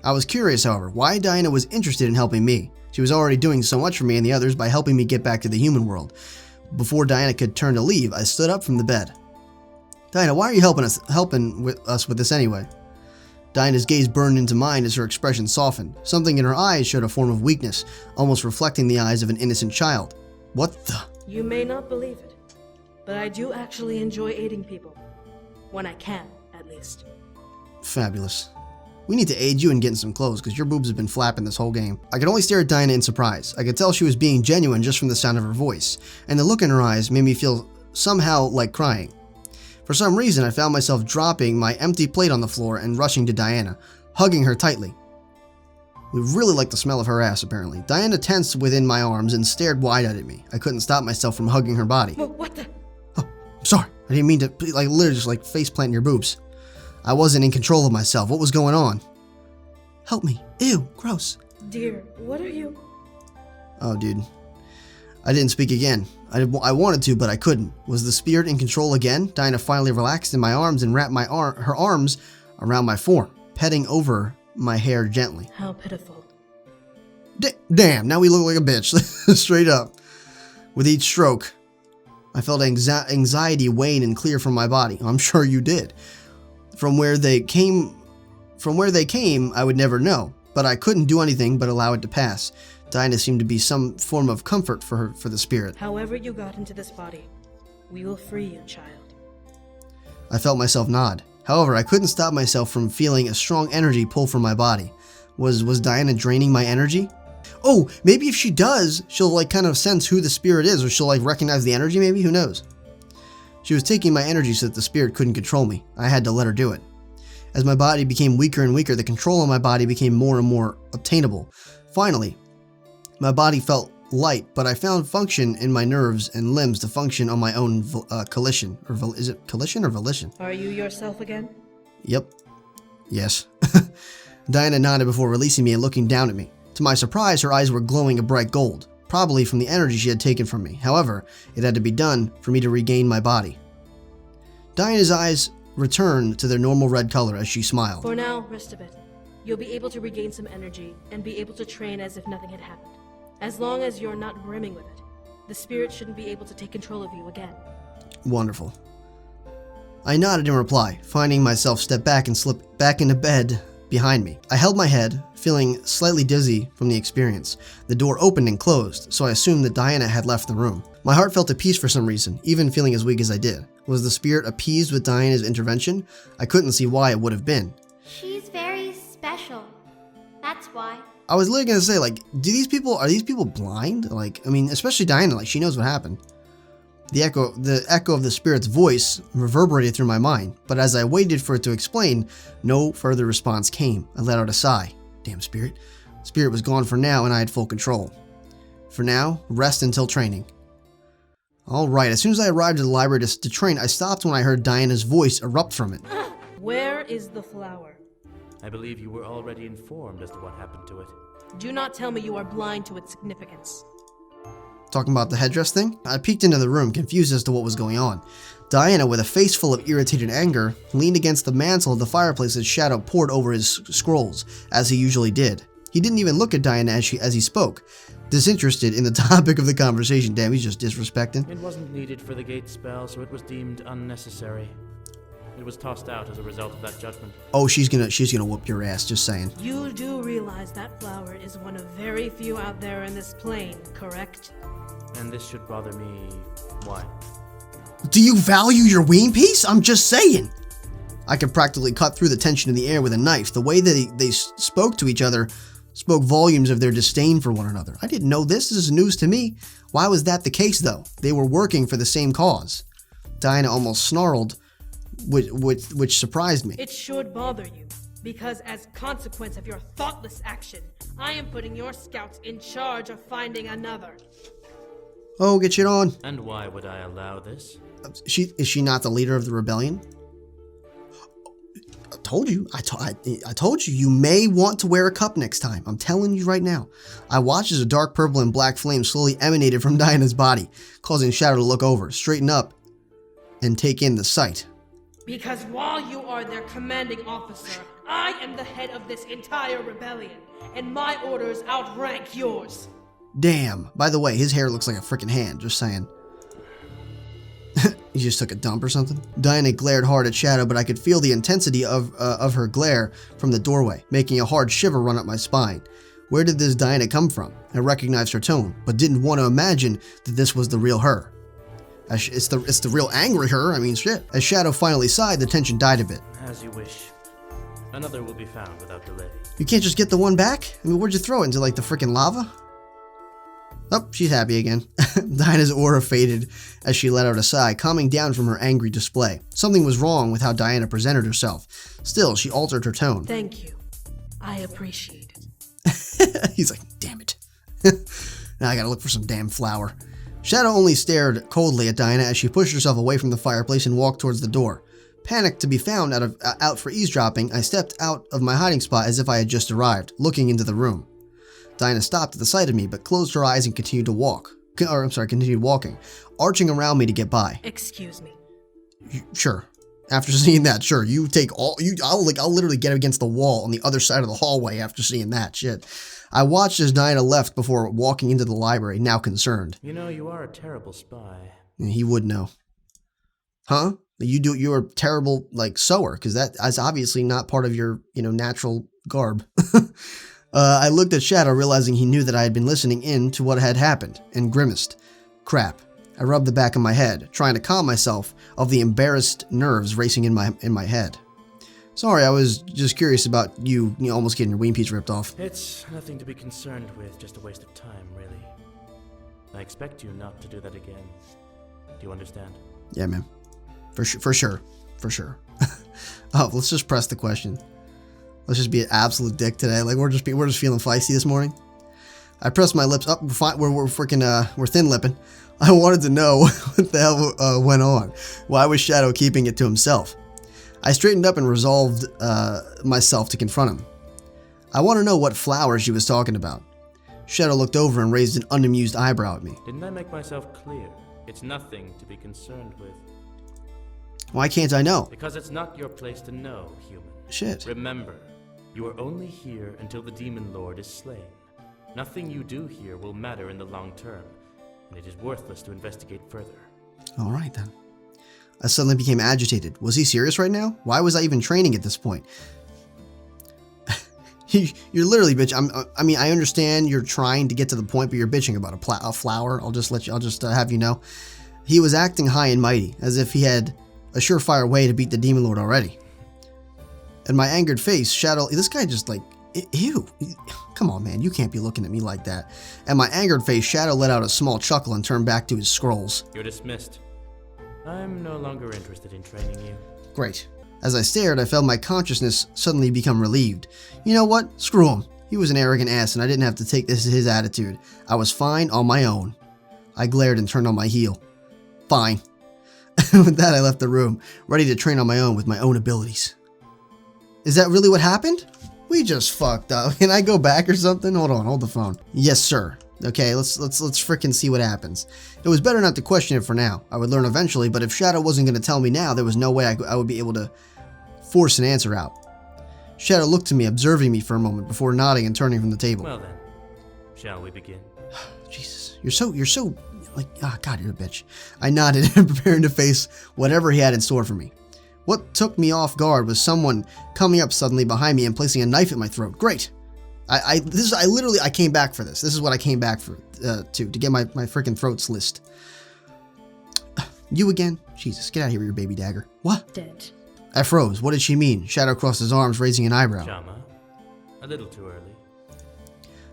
I was curious, however, why Diana was interested in helping me. She was already doing so much for me and the others by helping me get back to the human world. Before Diana could turn to leave, I stood up from the bed. Diana, why are you helping us with this anyway? Diana's gaze burned into mine as her expression softened. Something in her eyes showed a form of weakness, almost reflecting the eyes of an innocent child. What the? You may not believe it, but I do actually enjoy aiding people. When I can, at least. Fabulous. We need to aid you in getting some clothes, because your boobs have been flapping this whole game. I could only stare at Diana in surprise. I could tell she was being genuine just from the sound of her voice, and the look in her eyes made me feel somehow like crying. For some reason, I found myself dropping my empty plate on the floor and rushing to Diana, hugging her tightly. We really liked the smell of her ass, apparently. Diana tensed within my arms and stared wide-eyed at me. I couldn't stop myself from hugging her body. What the? Oh, I'm sorry. I didn't mean to, like, literally just, like, face-plant your boobs. I wasn't in control of myself. What was going on? Help me. Ew, gross. Dear, what are you? Oh, dude. I didn't speak again. I wanted to, but I couldn't. Was the spirit in control again? Diana finally relaxed in my arms and wrapped her arms around my form, petting over my hair gently. How pitiful. Damn, now we look like a bitch. Straight up. With each stroke, I felt anxiety wane and clear from my body. I'm sure you did. From where they came, I would never know, but I couldn't do anything but allow it to pass. Diana seemed to be some form of comfort for the spirit. However you got into this body, we will free you, child. I felt myself nod. However, I couldn't stop myself from feeling a strong energy pull from my body. Was Diana draining my energy? Oh, maybe if she does, she'll like kind of sense who the spirit is, or she'll like recognize the energy maybe, who knows? She was taking my energy so that the spirit couldn't control me. I had to let her do it. As my body became weaker and weaker, the control of my body became more and more obtainable. Finally, my body felt light, but I found function in my nerves and limbs to function on my own collision. Is it collision or volition? Are you yourself again? Yep. Yes. Diana nodded before releasing me and looking down at me. To my surprise, her eyes were glowing a bright gold. probably from the energy she had taken from me. However, it had to be done for me to regain my body. Diana's eyes returned to their normal red color as she smiled. For now, rest of it. You'll be able to regain some energy and be able to train as if nothing had happened. As long as you're not brimming with it, the spirit shouldn't be able to take control of you again. Wonderful. I nodded in reply, finding myself step back and slip back into bed behind me. I held my head, feeling slightly dizzy from the experience. The door opened and closed, so I assumed that Diana had left the room. My heart felt at peace for some reason, even feeling as weak as I did. Was the spirit appeased with Diana's intervention? I couldn't see why it would have been. She's very special. That's why. I was literally gonna say, like, are these people blind? Like, I mean, especially Diana, like, she knows what happened. The echo of the spirit's voice reverberated through my mind, but as I waited for it to explain, no further response came. I let out a sigh. Damn spirit. Spirit was gone for now and I had full control. For now, rest until training. Alright, as soon as I arrived at the library to train, I stopped when I heard Diana's voice erupt from it. Where is the flower? I believe you were already informed as to what happened to it. Do not tell me you are blind to its significance. Talking about the headdress thing? I peeked into the room, confused as to what was going on. Diana, with a face full of irritated anger, leaned against the mantle of the fireplace as Shadow pored over his scrolls, as he usually did. He didn't even look at Diana as he spoke, disinterested in the topic of the conversation. Damn, he's just disrespecting. It wasn't needed for the gate spell, so it was deemed unnecessary. It was tossed out as a result of that judgment. Oh, she's gonna whoop your ass, just saying. You do realize that flower is one of very few out there in this plane, correct? And this should bother me. Why? Do you value your ween piece? I'm just saying. I could practically cut through the tension in the air with a knife. The way that they spoke to each other spoke volumes of their disdain for one another. I didn't know this. This is news to me. Why was that the case, though? They were working for the same cause. Diana almost snarled, which surprised me. It should bother you, because as consequence of your thoughtless action, I am putting your scouts in charge of finding another. Oh, get shit on. And why would I allow this? Is she not the leader of the rebellion? I told you. I told you. You may want to wear a cup next time. I'm telling you right now. I watched as a dark purple and black flame slowly emanated from Diana's body, causing Shadow to look over, straighten up, and take in the sight. Because while you are their commanding officer, I am the head of this entire rebellion, and my orders outrank yours. Damn. By the way, his hair looks like a freaking hand, just saying. He just took a dump or something? Diana glared hard at Shadow, but I could feel the intensity of her glare from the doorway, making a hard shiver run up my spine. Where did this Diana come from? I recognized her tone, but didn't want to imagine that this was the real her. It's the real angry her, I mean shit. As Shadow finally sighed, the tension died a bit. As you wish. Another will be found without delay. You can't just get the one back? I mean, where'd you throw it? Into like the freaking lava? Oh, she's happy again. Diana's aura faded as she let out a sigh, calming down from her angry display. Something was wrong with how Diana presented herself. Still, she altered her tone. Thank you. I appreciate it. He's like, damn it. Now I gotta look for some damn flour. Shadow only stared coldly at Diana as she pushed herself away from the fireplace and walked towards the door. Panicked to be found out for eavesdropping, I stepped out of my hiding spot as if I had just arrived, looking into the room. Diana stopped at the sight of me, but closed her eyes and continued walking, arching around me to get by. Excuse me. Sure. After seeing that, sure. You take all. I'll literally get against the wall on the other side of the hallway after seeing that shit. I watched as Diana left before walking into the library, now concerned. You know, you are a terrible spy. He would know. Huh? You're a terrible, sewer, because that is obviously not part of your, natural garb. I looked at Shadow, realizing he knew that I had been listening in to what had happened, and grimaced. Crap. I rubbed the back of my head, trying to calm myself of the embarrassed nerves racing in my head. Sorry, I was just curious about you almost getting your wing piece ripped off. It's nothing to be concerned with, just a waste of time, really. I expect you not to do that again. Do you understand? Yeah, man. For sure. Oh, let's just press the question. Let's just be an absolute dick today. We're just feeling feisty this morning. I pressed my lips up. We're thin lipping. I wanted to know what the hell went on. Why was Shadow keeping it to himself? I straightened up and resolved myself to confront him. I want to know what flower she was talking about. Shadow looked over and raised an unamused eyebrow at me. Didn't I make myself clear? It's nothing to be concerned with. Why can't I know? Because it's not your place to know, human. Shit. Remember, you are only here until the Demon Lord is slain. Nothing you do here will matter in the long term, and it is worthless to investigate further. Alright then. I suddenly became agitated. Was he serious right now? Why was I even training at this point? You're literally bitch. I mean, I understand you're trying to get to the point, but you're bitching about a flower. I'll just have you know. He was acting high and mighty, as if he had a surefire way to beat the Demon Lord already. And my angered face, Shadow, this guy just like, ew. Come on, man, you can't be looking at me like that. And my angered face, Shadow let out a small chuckle and turned back to his scrolls. You're dismissed. I'm no longer interested in training you. Great. As I stared, I felt my consciousness suddenly become relieved. You know what? Screw him. He was an arrogant ass and I didn't have to take this as his attitude. I was fine on my own. I glared and turned on my heel. Fine. With that, I left the room, ready to train on my own with my own abilities. Is that really what happened? We just fucked up. Can I go back or something? Hold on, hold the phone. Yes, sir. Okay, let's frickin' see what happens. It was better not to question it for now. I would learn eventually, but if Shadow wasn't going to tell me now, there was no way I would be able to force an answer out. Shadow looked to me, observing me for a moment before nodding and turning from the table. Well then, shall we begin? Jesus, you're so like, ah, God, you're a bitch. I nodded, preparing to face whatever he had in store for me. What took me off guard was someone coming up suddenly behind me and placing a knife at my throat. Great. I came back for this. This is what I came back for to get my freaking throat sliced. You again? Jesus, get out of here with your baby dagger. What? Dead. I froze. What did she mean? Shadow crossed his arms, raising an eyebrow. Shama, a little too early.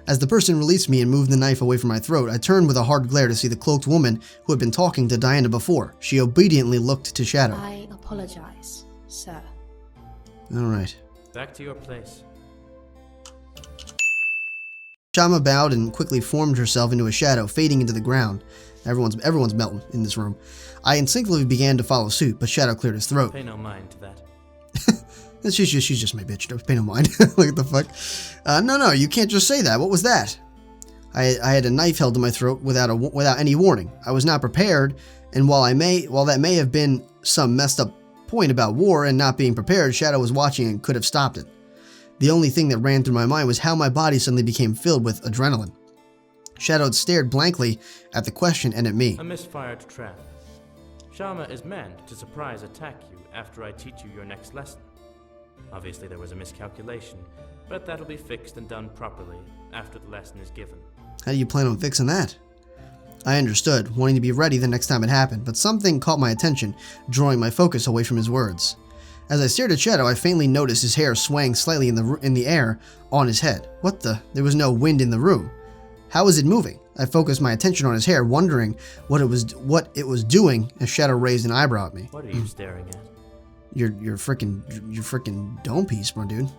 As the person released me and moved the knife away from my throat, I turned with a hard glare to see the cloaked woman who had been talking to Diana before. She obediently looked to Shadow. I apologize, sir. All right. Back to your place. Shama bowed and quickly formed herself into a shadow, fading into the ground. Everyone's melting in this room. I instinctively began to follow suit, but Shadow cleared his throat. Pay no mind to that. She's just my bitch. Don't pay no mind. What the fuck? No, you can't just say that. What was that? I had a knife held to my throat without any warning. I was not prepared, and while that may have been some messed up point about war and not being prepared, Shadow was watching and could have stopped it. The only thing that ran through my mind was how my body suddenly became filled with adrenaline. Shadow stared blankly at the question and at me. A misfired trap. Shama is meant to surprise attack you after I teach you your next lesson. Obviously there was a miscalculation, but that'll be fixed and done properly after the lesson is given. How do you plan on fixing that? I understood, wanting to be ready the next time it happened, but something caught my attention, drawing my focus away from his words. As I stared at Shadow, I faintly noticed his hair swaying slightly in the air on his head. What the? There was no wind in the room. How was it moving? I focused my attention on his hair, wondering what it was doing as Shadow raised an eyebrow at me. What are you staring at? Your freaking dome piece, my dude.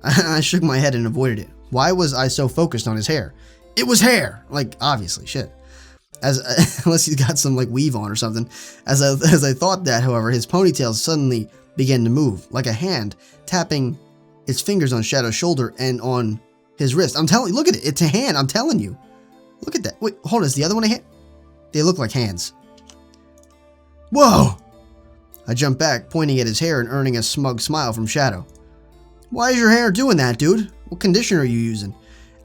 I shook my head and avoided it. Why was I so focused on his hair? It was hair! Like, obviously, shit. Unless he's got some, like, weave on or something. As I thought that, however, his ponytail suddenly began to move, like a hand, tapping its fingers on Shadow's shoulder and on his wrist. I'm telling you, look at it. It's a hand, I'm telling you. Look at that. Wait, hold on, is the other one a hand? They look like hands. Whoa! I jumped back, pointing at his hair and earning a smug smile from Shadow. Why is your hair doing that, dude? What conditioner are you using?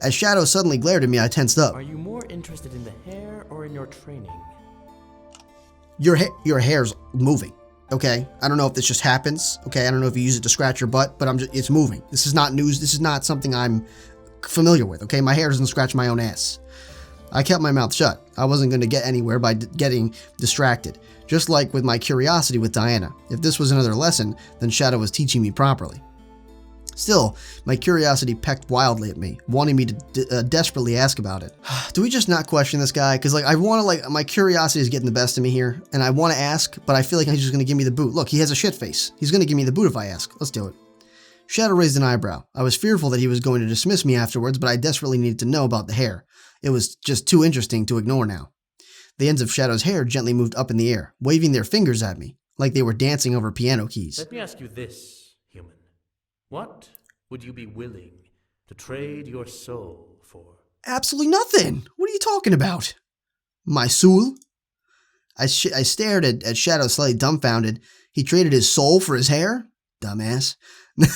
As Shadow suddenly glared at me, I tensed up. Are you more interested in the hair or in your training? Your hair's moving, okay? I don't know if this just happens, okay? I don't know if you use it to scratch your butt, but it's moving. This is not news. This is not something I'm familiar with, okay? My hair doesn't scratch my own ass. I kept my mouth shut. I wasn't going to get anywhere by getting distracted. Just like with my curiosity with Diana. If this was another lesson, then Shadow was teaching me properly. Still, my curiosity pecked wildly at me, wanting me to desperately ask about it. Do we just not question this guy? Because, like, I want to, like, my curiosity is getting the best of me here, and I want to ask, but I feel like he's just going to give me the boot. Look, he has a shit face. He's going to give me the boot if I ask. Let's do it. Shadow raised an eyebrow. I was fearful that he was going to dismiss me afterwards, but I desperately needed to know about the hair. It was just too interesting to ignore now. The ends of Shadow's hair gently moved up in the air, waving their fingers at me, like they were dancing over piano keys. Let me ask you this, human. What would you be willing to trade your soul for? Absolutely nothing. What are you talking about? My soul? I stared at Shadow slightly dumbfounded. He traded his soul for his hair? Dumbass.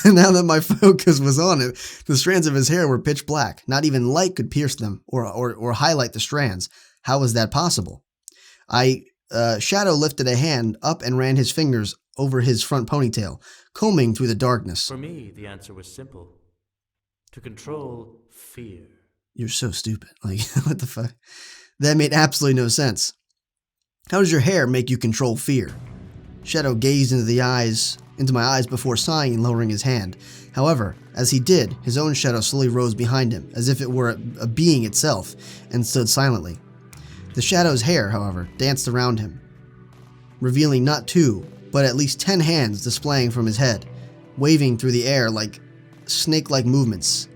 Now that my focus was on it, the strands of his hair were pitch black. Not even light could pierce them or highlight the strands. How was that possible? Shadow lifted a hand up and ran his fingers over his front ponytail, combing through the darkness. For me, the answer was simple. To control fear. You're so stupid. Like, what the fuck? That made absolutely no sense. How does your hair make you control fear? Shadow gazed into my eyes before sighing and lowering his hand. However, as he did, his own shadow slowly rose behind him, as if it were a being itself, and stood silently. The shadow's hair, however, danced around him, revealing not 2, but at least 10 hands displaying from his head, waving through the air like snake-like movements.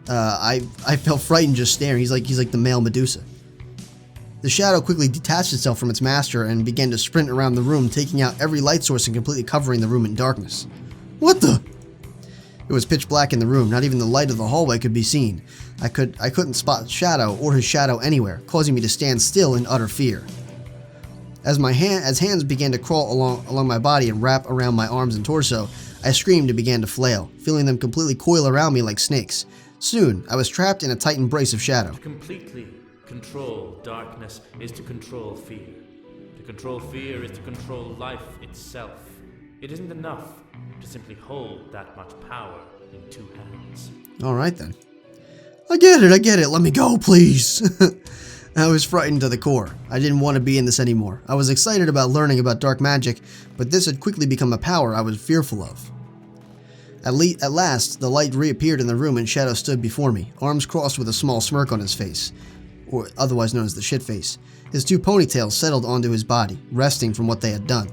I felt frightened just staring. He's like the male Medusa. The shadow quickly detached itself from its master and began to sprint around the room, taking out every light source and completely covering the room in darkness. What the? It was pitch black in the room. Not even the light of the hallway could be seen. I couldn't spot Shadow or his shadow anywhere, causing me to stand still in utter fear. As hands began to crawl along my body and wrap around my arms and torso, I screamed and began to flail, feeling them completely coil around me like snakes. Soon, I was trapped in a tight embrace of shadow. To completely control darkness is to control fear. To control fear is to control life itself. It isn't enough to simply hold that much power in 2 hands. Alright then. I get it. Let me go, please. I was frightened to the core. I didn't want to be in this anymore. I was excited about learning about dark magic, but this had quickly become a power I was fearful of. At last, the light reappeared in the room and Shadow stood before me, arms crossed with a small smirk on his face, or otherwise known as the shit face. His 2 ponytails settled onto his body, resting from what they had done.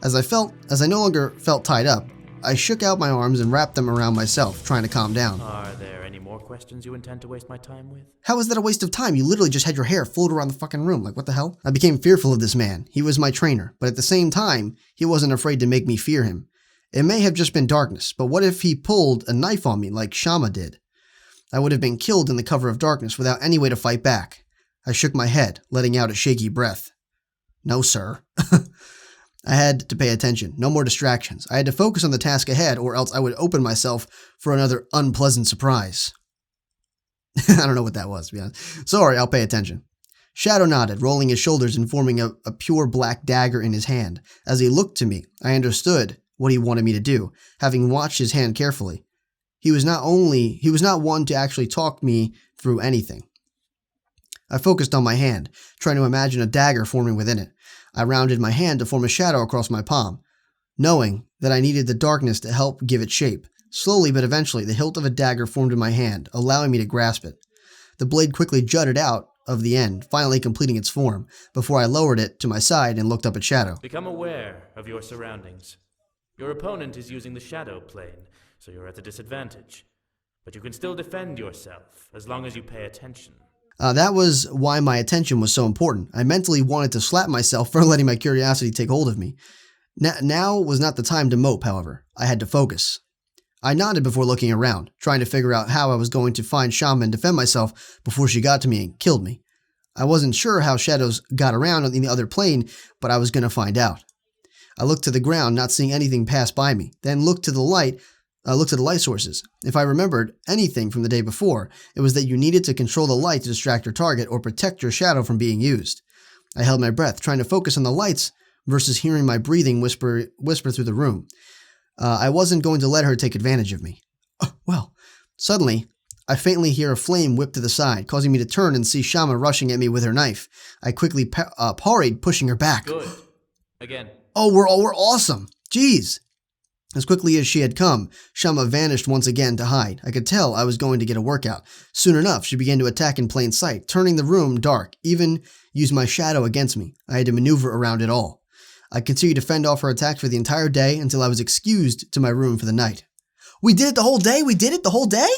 As I no longer felt tied up, I shook out my arms and wrapped them around myself, trying to calm down. Are there any more questions you intend to waste my time with? How is that a waste of time? You literally just had your hair float around the fucking room. Like, what the hell? I became fearful of this man. He was my trainer, but at the same time, he wasn't afraid to make me fear him. It may have just been darkness, but what if he pulled a knife on me like Shama did? I would have been killed in the cover of darkness without any way to fight back. I shook my head, letting out a shaky breath. No, sir. I had to pay attention. No more distractions. I had to focus on the task ahead, or else I would open myself for another unpleasant surprise. I don't know what that was, to be honest. Sorry, I'll pay attention. Shadow nodded, rolling his shoulders and forming a pure black dagger in his hand. As he looked to me, I understood what he wanted me to do, having watched his hand carefully. He was not one to actually talk me through anything. I focused on my hand, trying to imagine a dagger forming within it. I rounded my hand to form a shadow across my palm, knowing that I needed the darkness to help give it shape. Slowly but eventually, the hilt of a dagger formed in my hand, allowing me to grasp it. The blade quickly jutted out of the end, finally completing its form, before I lowered it to my side and looked up at Shadow. Become aware of your surroundings. Your opponent is using the shadow plane, so you're at a disadvantage. But you can still defend yourself, as long as you pay attention. That was why my attention was so important. I mentally wanted to slap myself for letting my curiosity take hold of me. Now was not the time to mope, however. I had to focus. I nodded before looking around, trying to figure out how I was going to find Shama and defend myself before she got to me and killed me. I wasn't sure how shadows got around in the other plane, but I was going to find out. I looked to the ground, not seeing anything pass by me, then looked at the light sources. If I remembered anything from the day before, it was that you needed to control the light to distract your target or protect your shadow from being used. I held my breath, trying to focus on the lights versus hearing my breathing whisper through the room. I wasn't going to let her take advantage of me. Suddenly, I faintly hear a flame whip to the side, causing me to turn and see Shama rushing at me with her knife. I quickly parried, pushing her back. Good. Again. Oh, we're awesome. Jeez. As quickly as she had come, Shama vanished once again to hide. I could tell I was going to get a workout. Soon enough, she began to attack in plain sight, turning the room dark, even used my shadow against me. I had to maneuver around it all. I continued to fend off her attacks for the entire day until I was excused to my room for the night. We did it the whole day? We did it the whole day?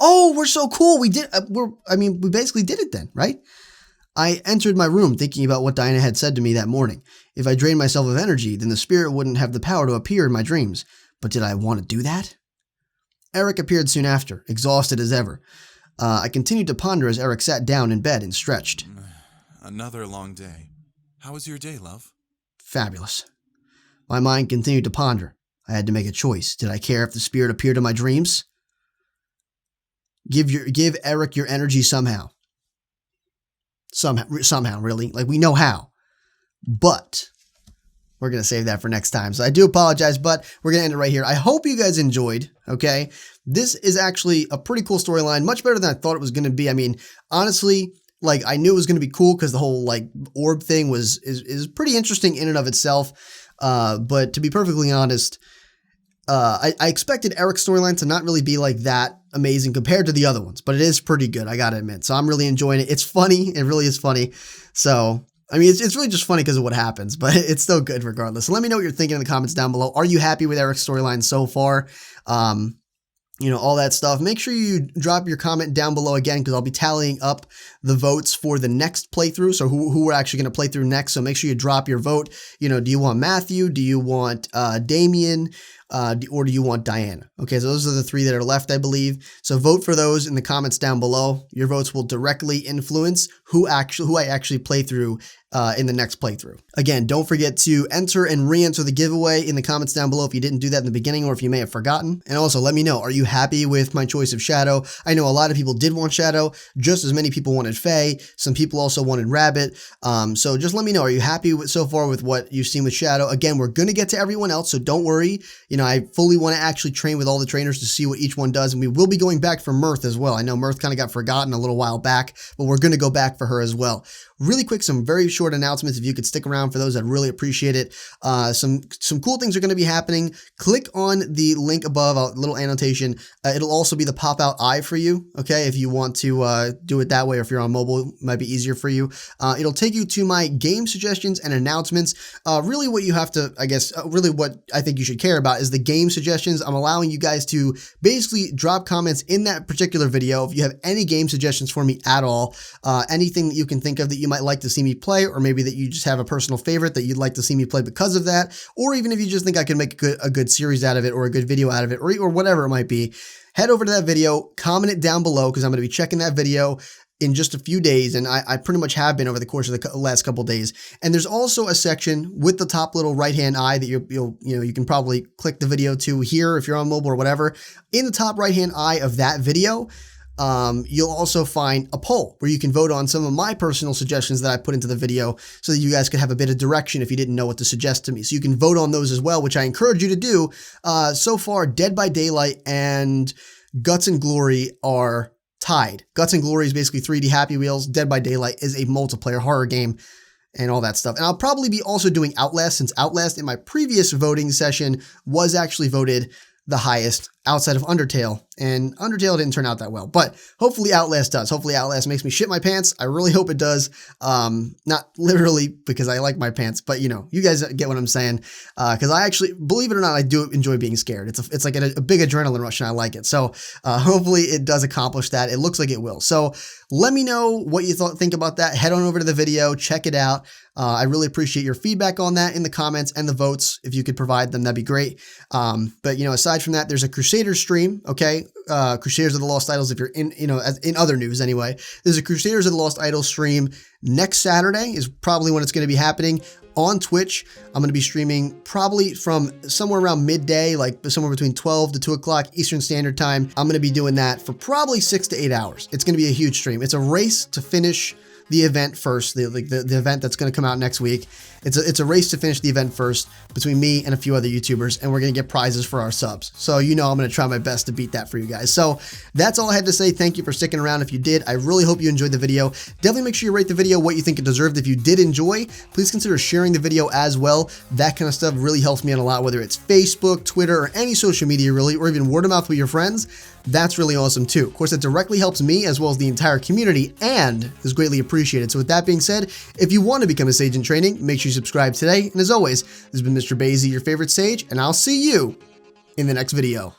Oh, we're so cool. We basically did it then, right? I entered my room thinking about what Diana had said to me that morning. If I drained myself of energy, then the spirit wouldn't have the power to appear in my dreams. But did I want to do that? Eric appeared soon after, exhausted as ever. I continued to ponder as Eric sat down in bed and stretched. Another long day. How was your day, love? Fabulous. My mind continued to ponder. I had to make a choice. Did I care if the spirit appeared in my dreams? Give Eric your energy somehow. Somehow, really. Like, we know how. But we're going to save that for next time. So I do apologize, but we're going to end it right here. I hope you guys enjoyed, okay? This is actually a pretty cool storyline, much better than I thought it was going to be. I mean, honestly, like, I knew it was going to be cool because the whole, like, orb thing is pretty interesting in and of itself. But to be perfectly honest, I expected Eric's storyline to not really be like that amazing compared to the other ones, but it is pretty good, I gotta admit. So I'm really enjoying it. It's funny. It really is funny. So, I mean, it's really just funny because of what happens, but it's still good regardless. So let me know what you're thinking in the comments down below. Are you happy with Eric's storyline so far? You know, all that stuff. Make sure you drop your comment down below again, because I'll be tallying up the votes for the next playthrough. So who we're actually going to play through next. So make sure you drop your vote. You know, do you want Matthew? Do you want Damien? Or do you want Diana? Okay, so those are the three that are left, I believe. So vote for those in the comments down below. Your votes will directly influence who I actually play through in the next playthrough. Again, don't forget to enter and re-enter the giveaway in the comments down below if you didn't do that in the beginning, or if you may have forgotten. And also let me know, are you happy with my choice of Shadow? I know a lot of people did want Shadow, just as many people wanted Faye. Some people also wanted Rabbit. So just let me know, are you happy so far with what you've seen with Shadow? Again, we're going to get to everyone else, so don't worry. You know, I fully want to actually train with all the trainers to see what each one does, and we will be going back for Mirth as well. I know Mirth kind of got forgotten a little while back, but we're going to go back for her as well. Really quick, some very short announcements. If you could stick around for those, I'd really appreciate it. Some cool things are going to be happening. Click on the link above, a little annotation. It'll also be the pop-out eye for you, okay? If you want to do it that way, or if you're on mobile, it might be easier for you. It'll take you to my game suggestions and announcements. Really what you have to, I guess, really what I think you should care about is the game suggestions. I'm allowing you guys to basically drop comments in that particular video. If you have any game suggestions for me at all, anything that you can think of that you might like to see me play, or maybe that you just have a personal favorite that you'd like to see me play because of that, or even if you just think I can make a good series out of it, or a good video out of it, or whatever it might be, head over to that video, comment it down below, because I'm going to be checking that video in just a few days, and I pretty much have been over the course of the last couple days. And there's also a section with the top little right-hand eye that you can probably click the video to here if you're on mobile or whatever. In the top right-hand eye of that video, you'll also find a poll where you can vote on some of my personal suggestions that I put into the video, so that you guys could have a bit of direction if you didn't know what to suggest to me. So you can vote on those as well, which I encourage you to do. So far, Dead by Daylight and Guts and Glory are tied. Guts and Glory is basically 3D Happy Wheels. Dead by Daylight is a multiplayer horror game and all that stuff. And I'll probably be also doing Outlast, since Outlast in my previous voting session was actually voted the highest outside of Undertale, and Undertale didn't turn out that well, but hopefully Outlast does. Hopefully Outlast makes me shit my pants. I really hope it does. Not literally, because I like my pants, but you know, you guys get what I'm saying. Because I actually, believe it or not, I do enjoy being scared. It's like a big adrenaline rush, and I like it. So hopefully it does accomplish that. It looks like it will. So let me know what you think about that. Head on over to the video, check it out. I really appreciate your feedback on that in the comments and the votes. If you could provide them, that'd be great. But you know, aside from that, there's a Crusaders stream, okay? Crusaders of the Lost Idols, if you're in, you know, in other news anyway, there's a Crusaders of the Lost Idols stream next Saturday is probably when it's going to be happening on Twitch. I'm going to be streaming probably from somewhere around midday, like somewhere between 12 to 2 o'clock Eastern Standard Time. I'm going to be doing that for probably 6 to 8 hours. It's going to be a huge stream. It's a race to finish the event first, the event that's going to come out next week. It's a race to finish the event first between me and a few other YouTubers, and we're going to get prizes for our subs. So you know I'm going to try my best to beat that for you guys. So that's all I had to say. Thank you for sticking around. If you did, I really hope you enjoyed the video. Definitely make sure you rate the video what you think it deserved. If you did enjoy, please consider sharing the video as well. That kind of stuff really helps me out a lot, whether it's Facebook, Twitter, or any social media really, or even word of mouth with your friends. That's really awesome too. Of course, it directly helps me as well as the entire community, and is greatly appreciated. So with that being said, if you want to become a Sage in Training, make sure you subscribe today. And as always, this has been Mr. Basie, your favorite Sage, and I'll see you in the next video.